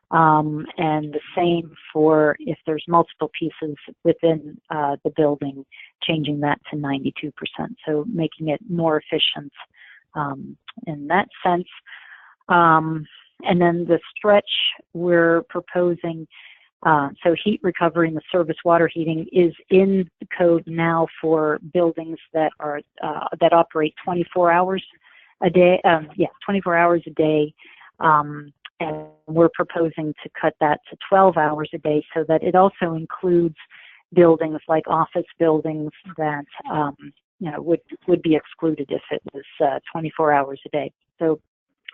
And the same for if there's multiple pieces within the building, changing that to 92%. So making it more efficient in that sense. And then the stretch, we're proposing, so heat recovery and the service water heating is in the code now for buildings that are that operate 24 hours a day. 24 hours a day. And we're proposing to cut that to 12 hours a day, so that it also includes buildings like office buildings that would be excluded if it was 24 hours a day. So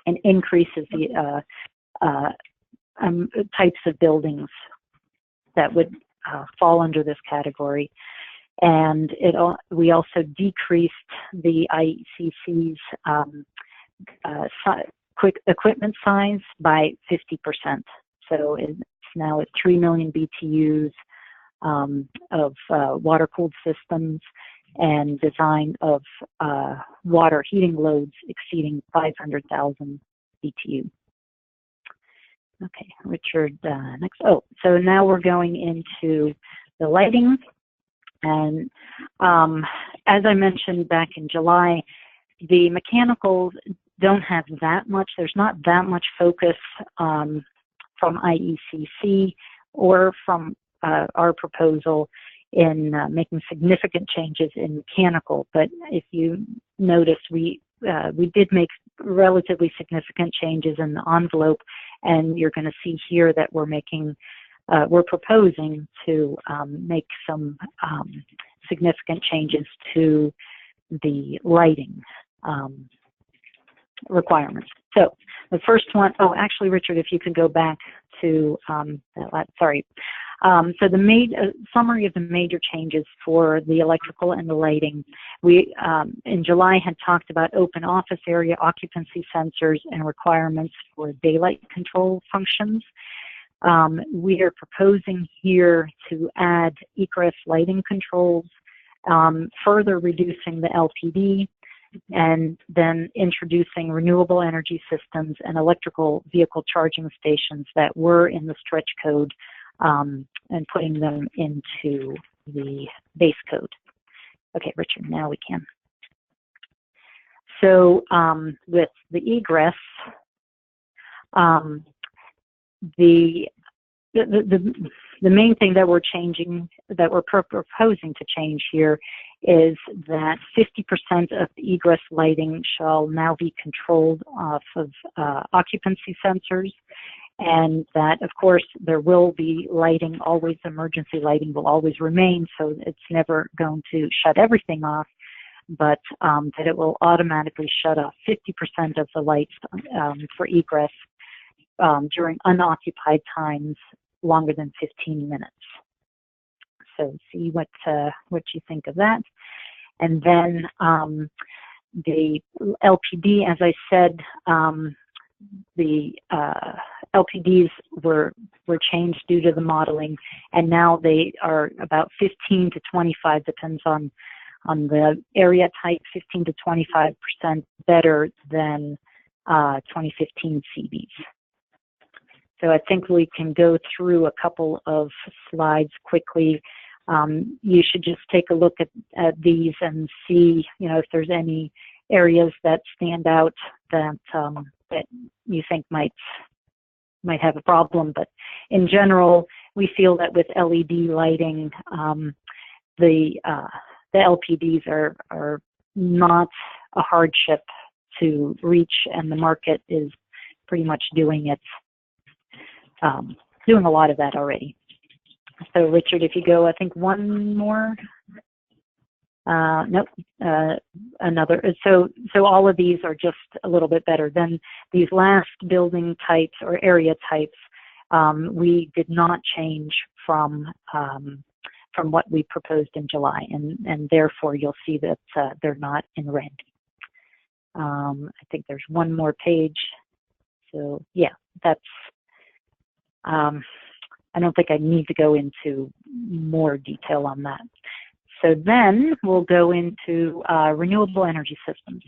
it increases the types of buildings that would fall under this category. And we also decreased the IECC's quick equipment size by 50%. So it's now at 3 million BTUs of water-cooled systems and design of water heating loads exceeding 500,000 BTU. Okay, Richard, next. Oh, so now we're going into the lighting. And as I mentioned back in July, the mechanicals don't have that much, there's not that much focus from IECC or from our proposal in making significant changes in mechanical. But if you noticed, we did make relatively significant changes in the envelope, and you're going to see here that we're proposing to make some significant changes to the lighting requirements. So the first one, oh, actually, Richard, if you could go back to, sorry. So the summary of the major changes for the electrical and the lighting. We, in July, had talked about open office area occupancy sensors and requirements for daylight control functions. We are proposing here to add egress lighting controls, further reducing the LPD, and then introducing renewable energy systems and electrical vehicle charging stations that were in the stretch code, and putting them into the base code. Okay, Richard, now we can. So with the egress, the main thing that we're changing, that we're proposing to change here, is that 50% of the egress lighting shall now be controlled off of occupancy sensors, and that, of course, there will be lighting, always emergency lighting will always remain, so it's never going to shut everything off, but that it will automatically shut off 50% of the lights for egress during unoccupied times longer than 15 minutes. So see what you think of that. And then the LPD, as I said, the LPDs were changed due to the modeling, and now they are about 15 to 25, depends on the area type, 15 to 25% better than 2015 CBs. So I think we can go through a couple of slides quickly. You should just take a look at these and see, if there's any areas that stand out that that you think might have a problem. But in general, we feel that with LED lighting, the LPDs are not a hardship to reach, and the market is pretty much doing a lot of that already. So Richard, if you go, I think one more. Nope, another. So all of these are just a little bit better than these last building types or area types. We did not change from what we proposed in July, and therefore you'll see that they're not in red. I think there's one more page. So yeah, that's. I don't think I need to go into more detail on that. So then we'll go into renewable energy systems.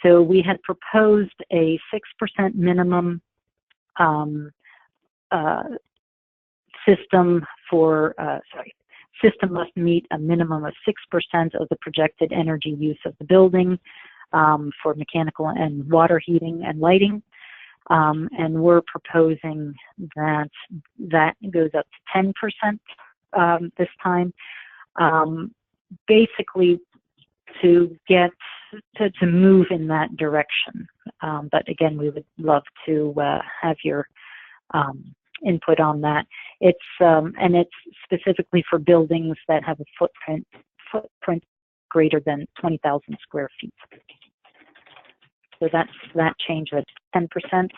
So we had proposed a 6% minimum system system must meet a minimum of 6% of the projected energy use of the building for mechanical and water heating and lighting. And we're proposing that goes up to 10% this time. Basically to get to move in that direction. But again, we would love to have your input on that. It's and it's specifically for buildings that have a footprint greater than 20,000 square feet. So that's that change at 10%.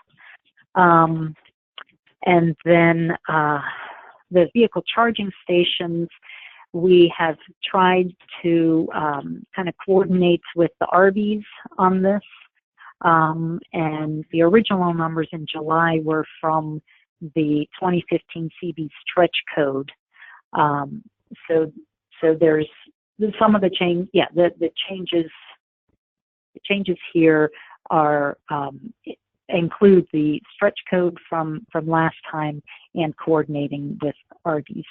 And then the vehicle charging stations, we have tried to kind of coordinate with the RVs on this. And the original numbers in July were from the 2015 CB stretch code. So there's some of the change. Yeah, the changes here are include the stretch code from last time and coordinating with RVs.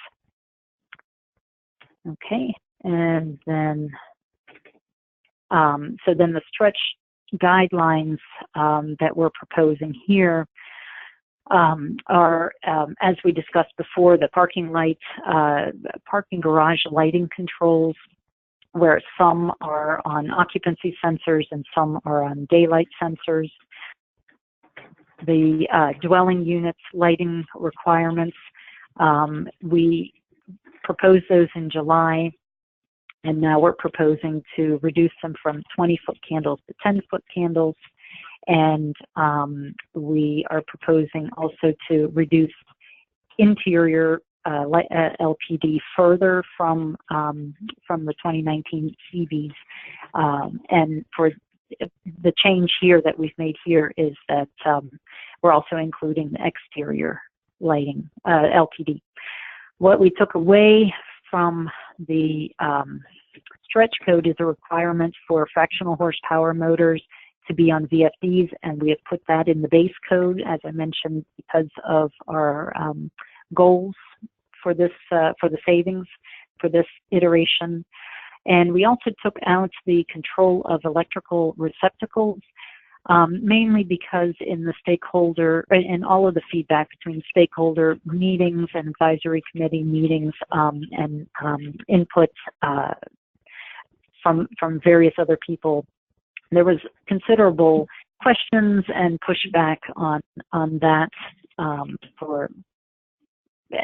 Okay, and then so then the stretch guidelines that we're proposing here are, as we discussed before, the parking garage lighting controls, where some are on occupancy sensors and some are on daylight sensors. The dwelling units lighting requirements, we proposed those in July, and now we're proposing to reduce them from 20-foot candles to 10-foot candles. And we are proposing also to reduce interior LPD further from the 2019 CBs. And for the change here that we've made here is that we're also including the exterior lighting, LPD. What we took away from the stretch code is a requirement for fractional horsepower motors to be on VFDs, and we have put that in the base code, as I mentioned, because of our goals for this, for the savings for this iteration. And we also took out the control of electrical receptacles, mainly because in the stakeholder, in all of the feedback between stakeholder meetings and advisory committee meetings and inputs from various other people, there was considerable questions and pushback on that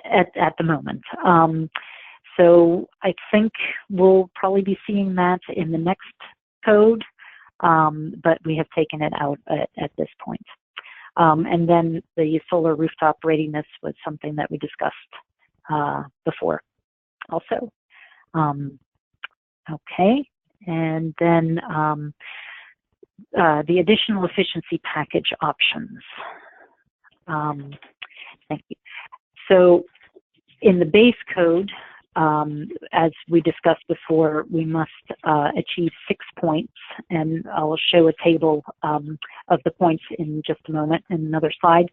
at the moment. So I think we'll probably be seeing that in the next code, but we have taken it out at this point. And then the solar rooftop readiness was something that we discussed before also. Okay, and then the additional efficiency package options. Thank you. So in the base code, as we discussed before, we must achieve 6 points, and I'll show a table of the points in just a moment in another slide.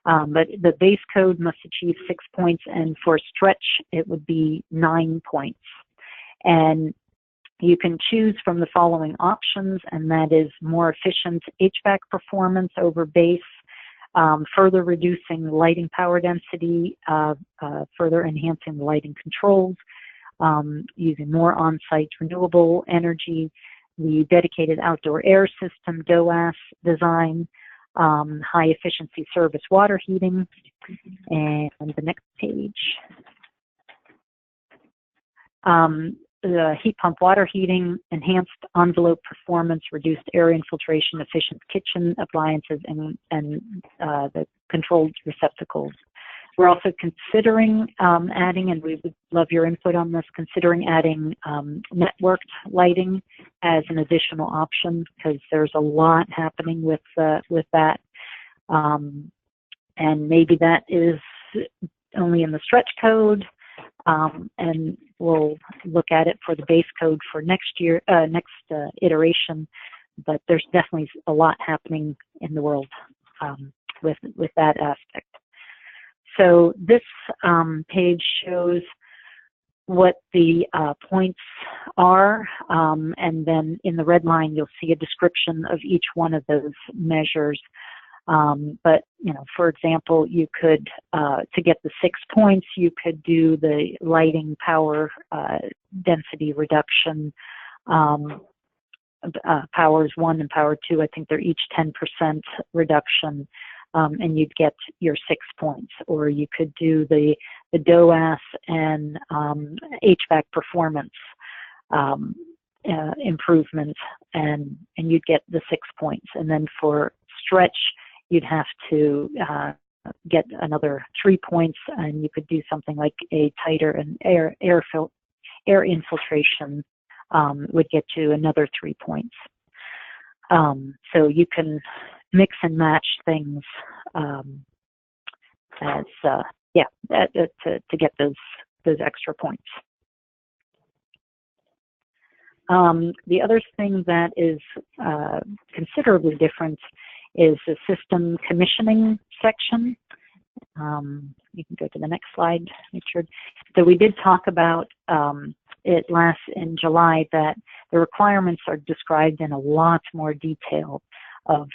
But the base code must achieve 6 points, and for stretch, it would be 9 points. And you can choose from the following options, and that is more efficient HVAC performance over base, further reducing lighting power density, further enhancing the lighting controls, using more on-site renewable energy, the dedicated outdoor air system, DOAS design, high efficiency service water heating, and the next page. The heat pump water heating, enhanced envelope performance, reduced air infiltration, efficient kitchen appliances, and the controlled receptacles. We're also considering adding, and we would love your input on this, considering adding networked lighting as an additional option, because there's a lot happening with that. And maybe that is only in the stretch code, and we'll look at it for the base code for next year, next iteration. But there's definitely a lot happening in the world with that aspect. So this page shows what the points are, and then in the red line you'll see a description of each one of those measures. But you know, for example, you could to get the 6 points, you could do the lighting power density reduction. Powers 1 and power 2, I think they're each 10% reduction, and you'd get your 6 points. Or you could do the DOAS and HVAC performance improvement, and you'd get the 6 points. And then for stretch, you'd have to get another 3 points, and you could do something like a tighter and air infiltration would get you another 3 points. So you can mix and match things to get those extra points. The other thing that is considerably different is the system commissioning section. You can go to the next slide, Richard. So we did talk about it last in July, that the requirements are described in a lot more detail of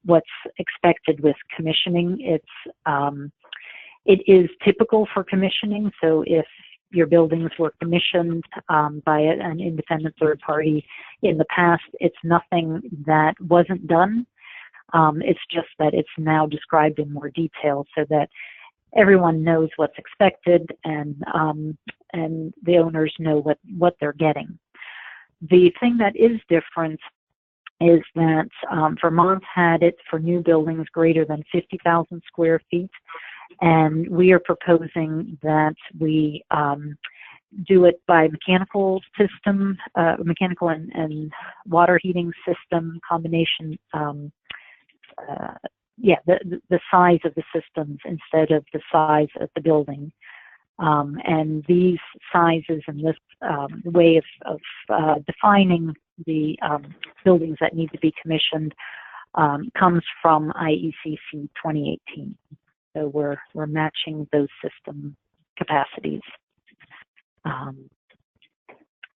what's expected with commissioning. It is typical for commissioning. So if your buildings were commissioned by an independent third party in the past, it's nothing that wasn't done. It's just that it's now described in more detail so that everyone knows what's expected, and the owners know what they're getting. The thing that is different is that Vermont had it for new buildings greater than 50,000 square feet, and we are proposing that we do it by mechanical system, mechanical and water heating system combination. The size of the systems instead of the size of the building. And these sizes and this way of defining the buildings that need to be commissioned comes from IECC 2018. So we're matching those system capacities.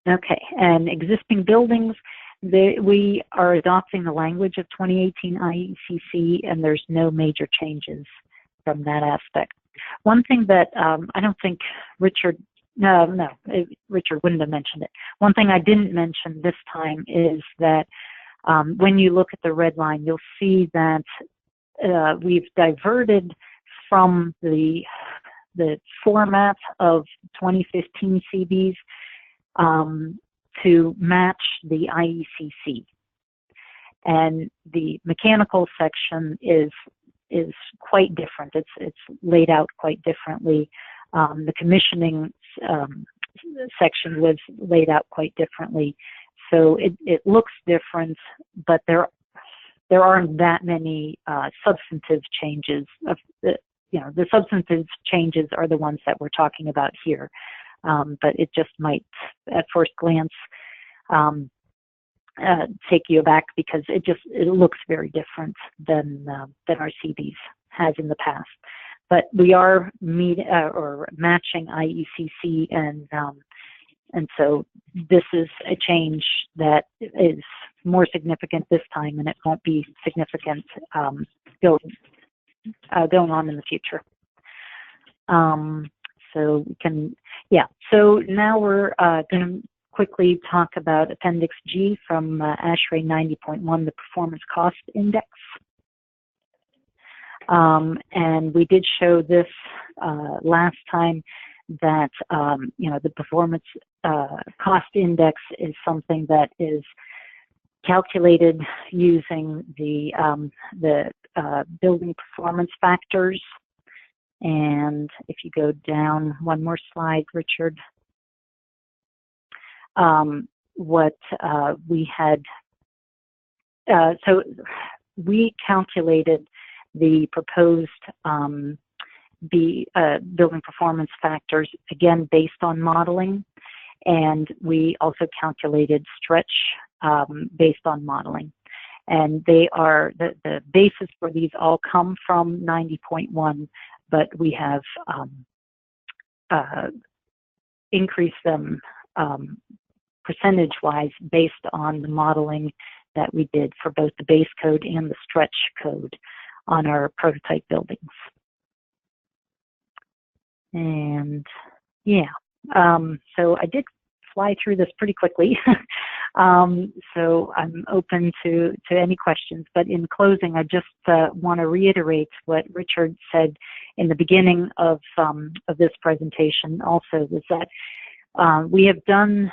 Okay, and existing buildings, we are adopting the language of 2018 IECC, and there's no major changes from that aspect. One thing that I don't think Richard wouldn't have mentioned it. One thing I didn't mention this time is that when you look at the red line, you'll see that we've diverted from the format of 2015 CBs to match the IECC. And the mechanical section is quite different. It's laid out quite differently. The commissioning section was laid out quite differently. So it looks different, but there aren't that many substantive changes. The substantive changes are the ones that we're talking about here. But it just might, at first glance, take you aback because it looks very different than our CBs has in the past. But we are matching IECC, and so this is a change that is more significant this time, and it won't be significant going on in the future. So we can, So now we're going to quickly talk about Appendix G from ASHRAE 90.1, the Performance Cost Index. And we did show this last time that the Performance Cost Index is something that is calculated using the building performance factors. And if you go down one more slide, Richard, what we had, so we calculated the proposed building performance factors, again, based on modeling, and we also calculated stretch based on modeling. And they are, the basis for these all come from 90.1, but we have increased them percentage-wise based on the modeling that we did for both the base code and the stretch code on our prototype buildings. And so I did fly through this pretty quickly. So I'm open to any questions, but in closing, I just want to reiterate what Richard said in the beginning of this presentation also, was that we have done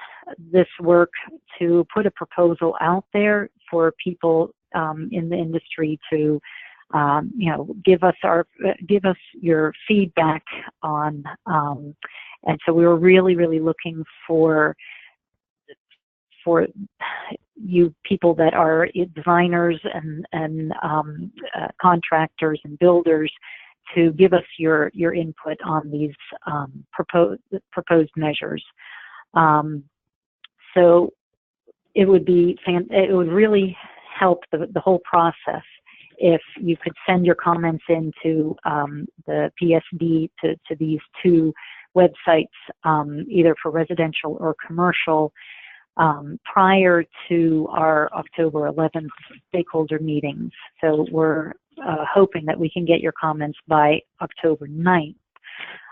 this work to put a proposal out there for people in the industry to give us your feedback on, and so we were really looking for you people that are designers and contractors and builders to give us your input on these proposed measures. So it would really help the whole process if you could send your comments into the PSD to these two websites, either for residential or commercial, prior to our October 11th stakeholder meetings. So we're hoping that we can get your comments by October 9th,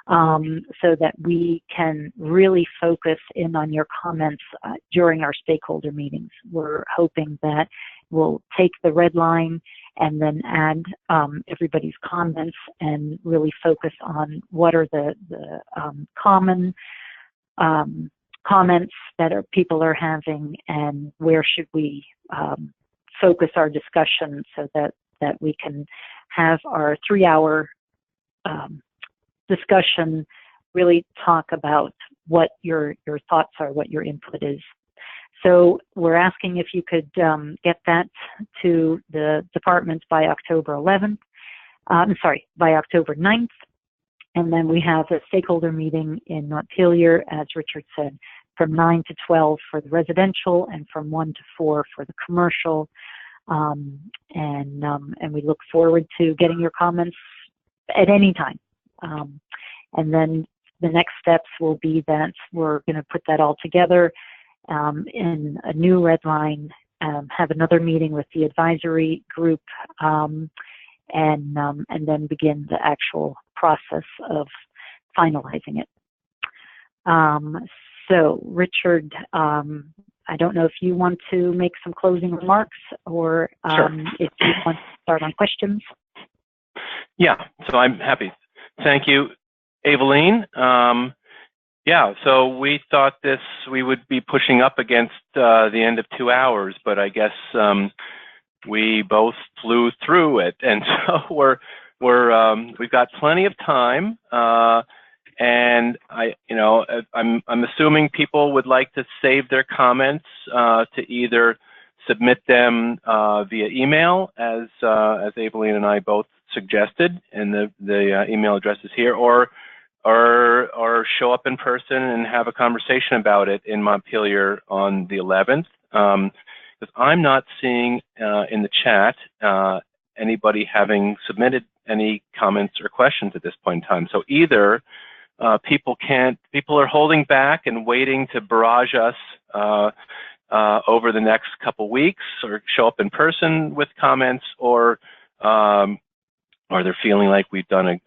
so that we can really focus in on your comments during our stakeholder meetings. We're hoping that we'll take the red line and then add everybody's comments and really focus on what are the common comments that people are having, and where should we focus our discussion so that we can have our 3-hour discussion, really talk about what your thoughts are, what your input is. So we're asking if you could get that to the department by October 11th, by October 9th. And then we have a stakeholder meeting in Montpelier, as Richard said, from 9 to 12 for the residential and from 1 to 4 for the commercial. And we look forward to getting your comments at any time. And then the next steps will be that we're going to put that all together in a new red line, have another meeting with the advisory group, and then begin the actual process of finalizing it. So Richard, I don't know if you want to make some closing remarks, or Sure. if you want to start on questions. Yeah, so I'm happy. Thank you, Aveline. Yeah, so we thought we would be pushing up against the end of 2 hours, but I guess we both flew through it, and so we've got plenty of time. And I'm assuming people would like to save their comments to either submit them via email, as Aveline and I both suggested, and the email address is here, or show up in person and have a conversation about it in Montpelier on the 11th. Because I'm not seeing in the chat anybody having submitted any comments or questions at this point in time. So either people are holding back and waiting to barrage us over the next couple weeks, or show up in person with comments, or they're feeling like we've done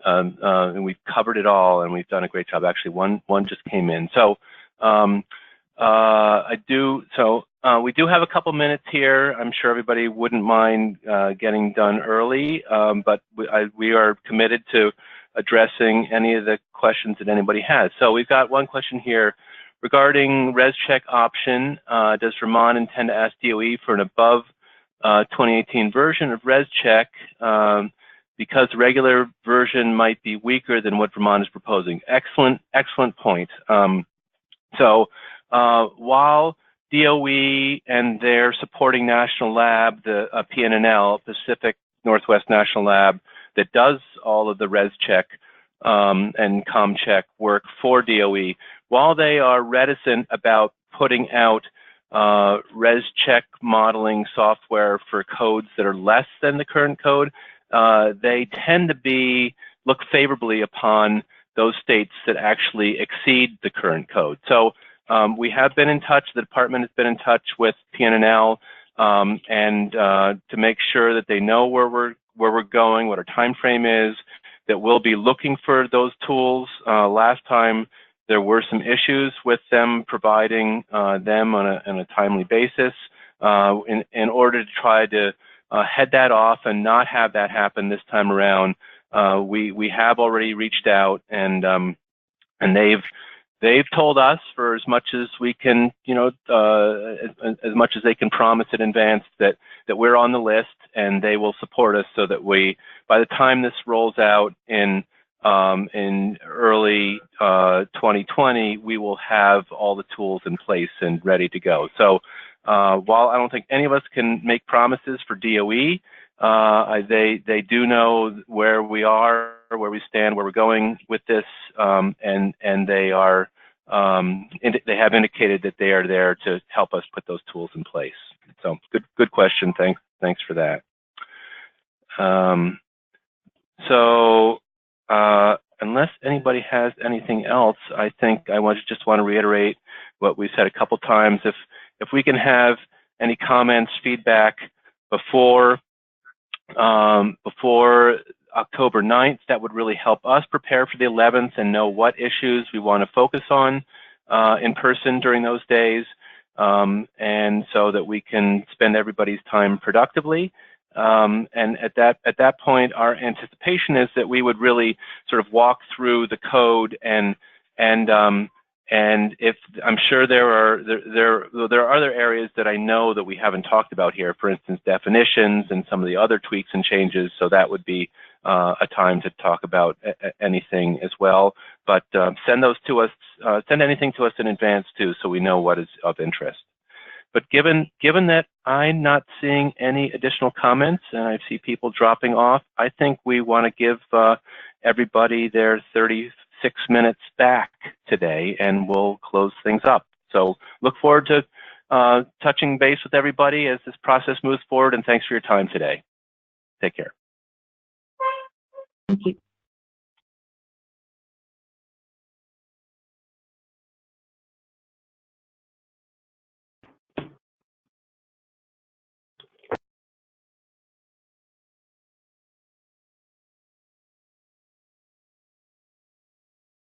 we've covered it all and we've done a great job. Actually, one just came in. So we do have a couple minutes here. I'm sure everybody wouldn't mind getting done early, but we are committed to addressing any of the questions that anybody has. So we've got one question here regarding ResCheck option. Does Vermont intend to ask DOE for an above 2018 version of ResCheck because the regular version might be weaker than what Vermont is proposing? Excellent point. While DOE and their supporting national lab, the PNNL, Pacific Northwest National Lab, that does all of the ResCheck and ComCheck work for DOE, while they are reticent about putting out ResCheck modeling software for codes that are less than the current code, they tend to look favorably upon those states that actually exceed the current code. So we have been in touch, the department has been in touch with PNNL and to make sure that they know where we're going, what our time frame is, that we'll be looking for those tools. Last time there were some issues with them providing them on a timely basis. In order to try to head that off and not have that happen this time around, we have already reached out, and they've told us, for as much as we can, as much as they can promise in advance, that we're on the list, and they will support us so that by the time this rolls out in early 2020, we will have all the tools in place and ready to go. So while I don't think any of us can make promises for DOE, they do know where we are, where we stand, where we're going with this, and they have indicated that they are there to help us put those tools in place. So good question. Thanks for that. Unless anybody has anything else, I think I just want to reiterate what we said a couple times. If we can have any comments, feedback before October 9th, that would really help us prepare for the 11th and know what issues we want to focus on in person during those days, and so that we can spend everybody's time productively. And at that point, our anticipation is that we would really sort of walk through the code, and if I'm sure there are other areas that I know that we haven't talked about here, for instance, definitions and some of the other tweaks and changes. So that would be a time to talk about anything as well. But send those to us. Send anything to us in advance too, so we know what is of interest. But given that I'm not seeing any additional comments and I see people dropping off, I think we want to give everybody their 36 minutes back today, and we'll close things up. So look forward to touching base with everybody as this process moves forward, and thanks for your time today. Take care. Thank you.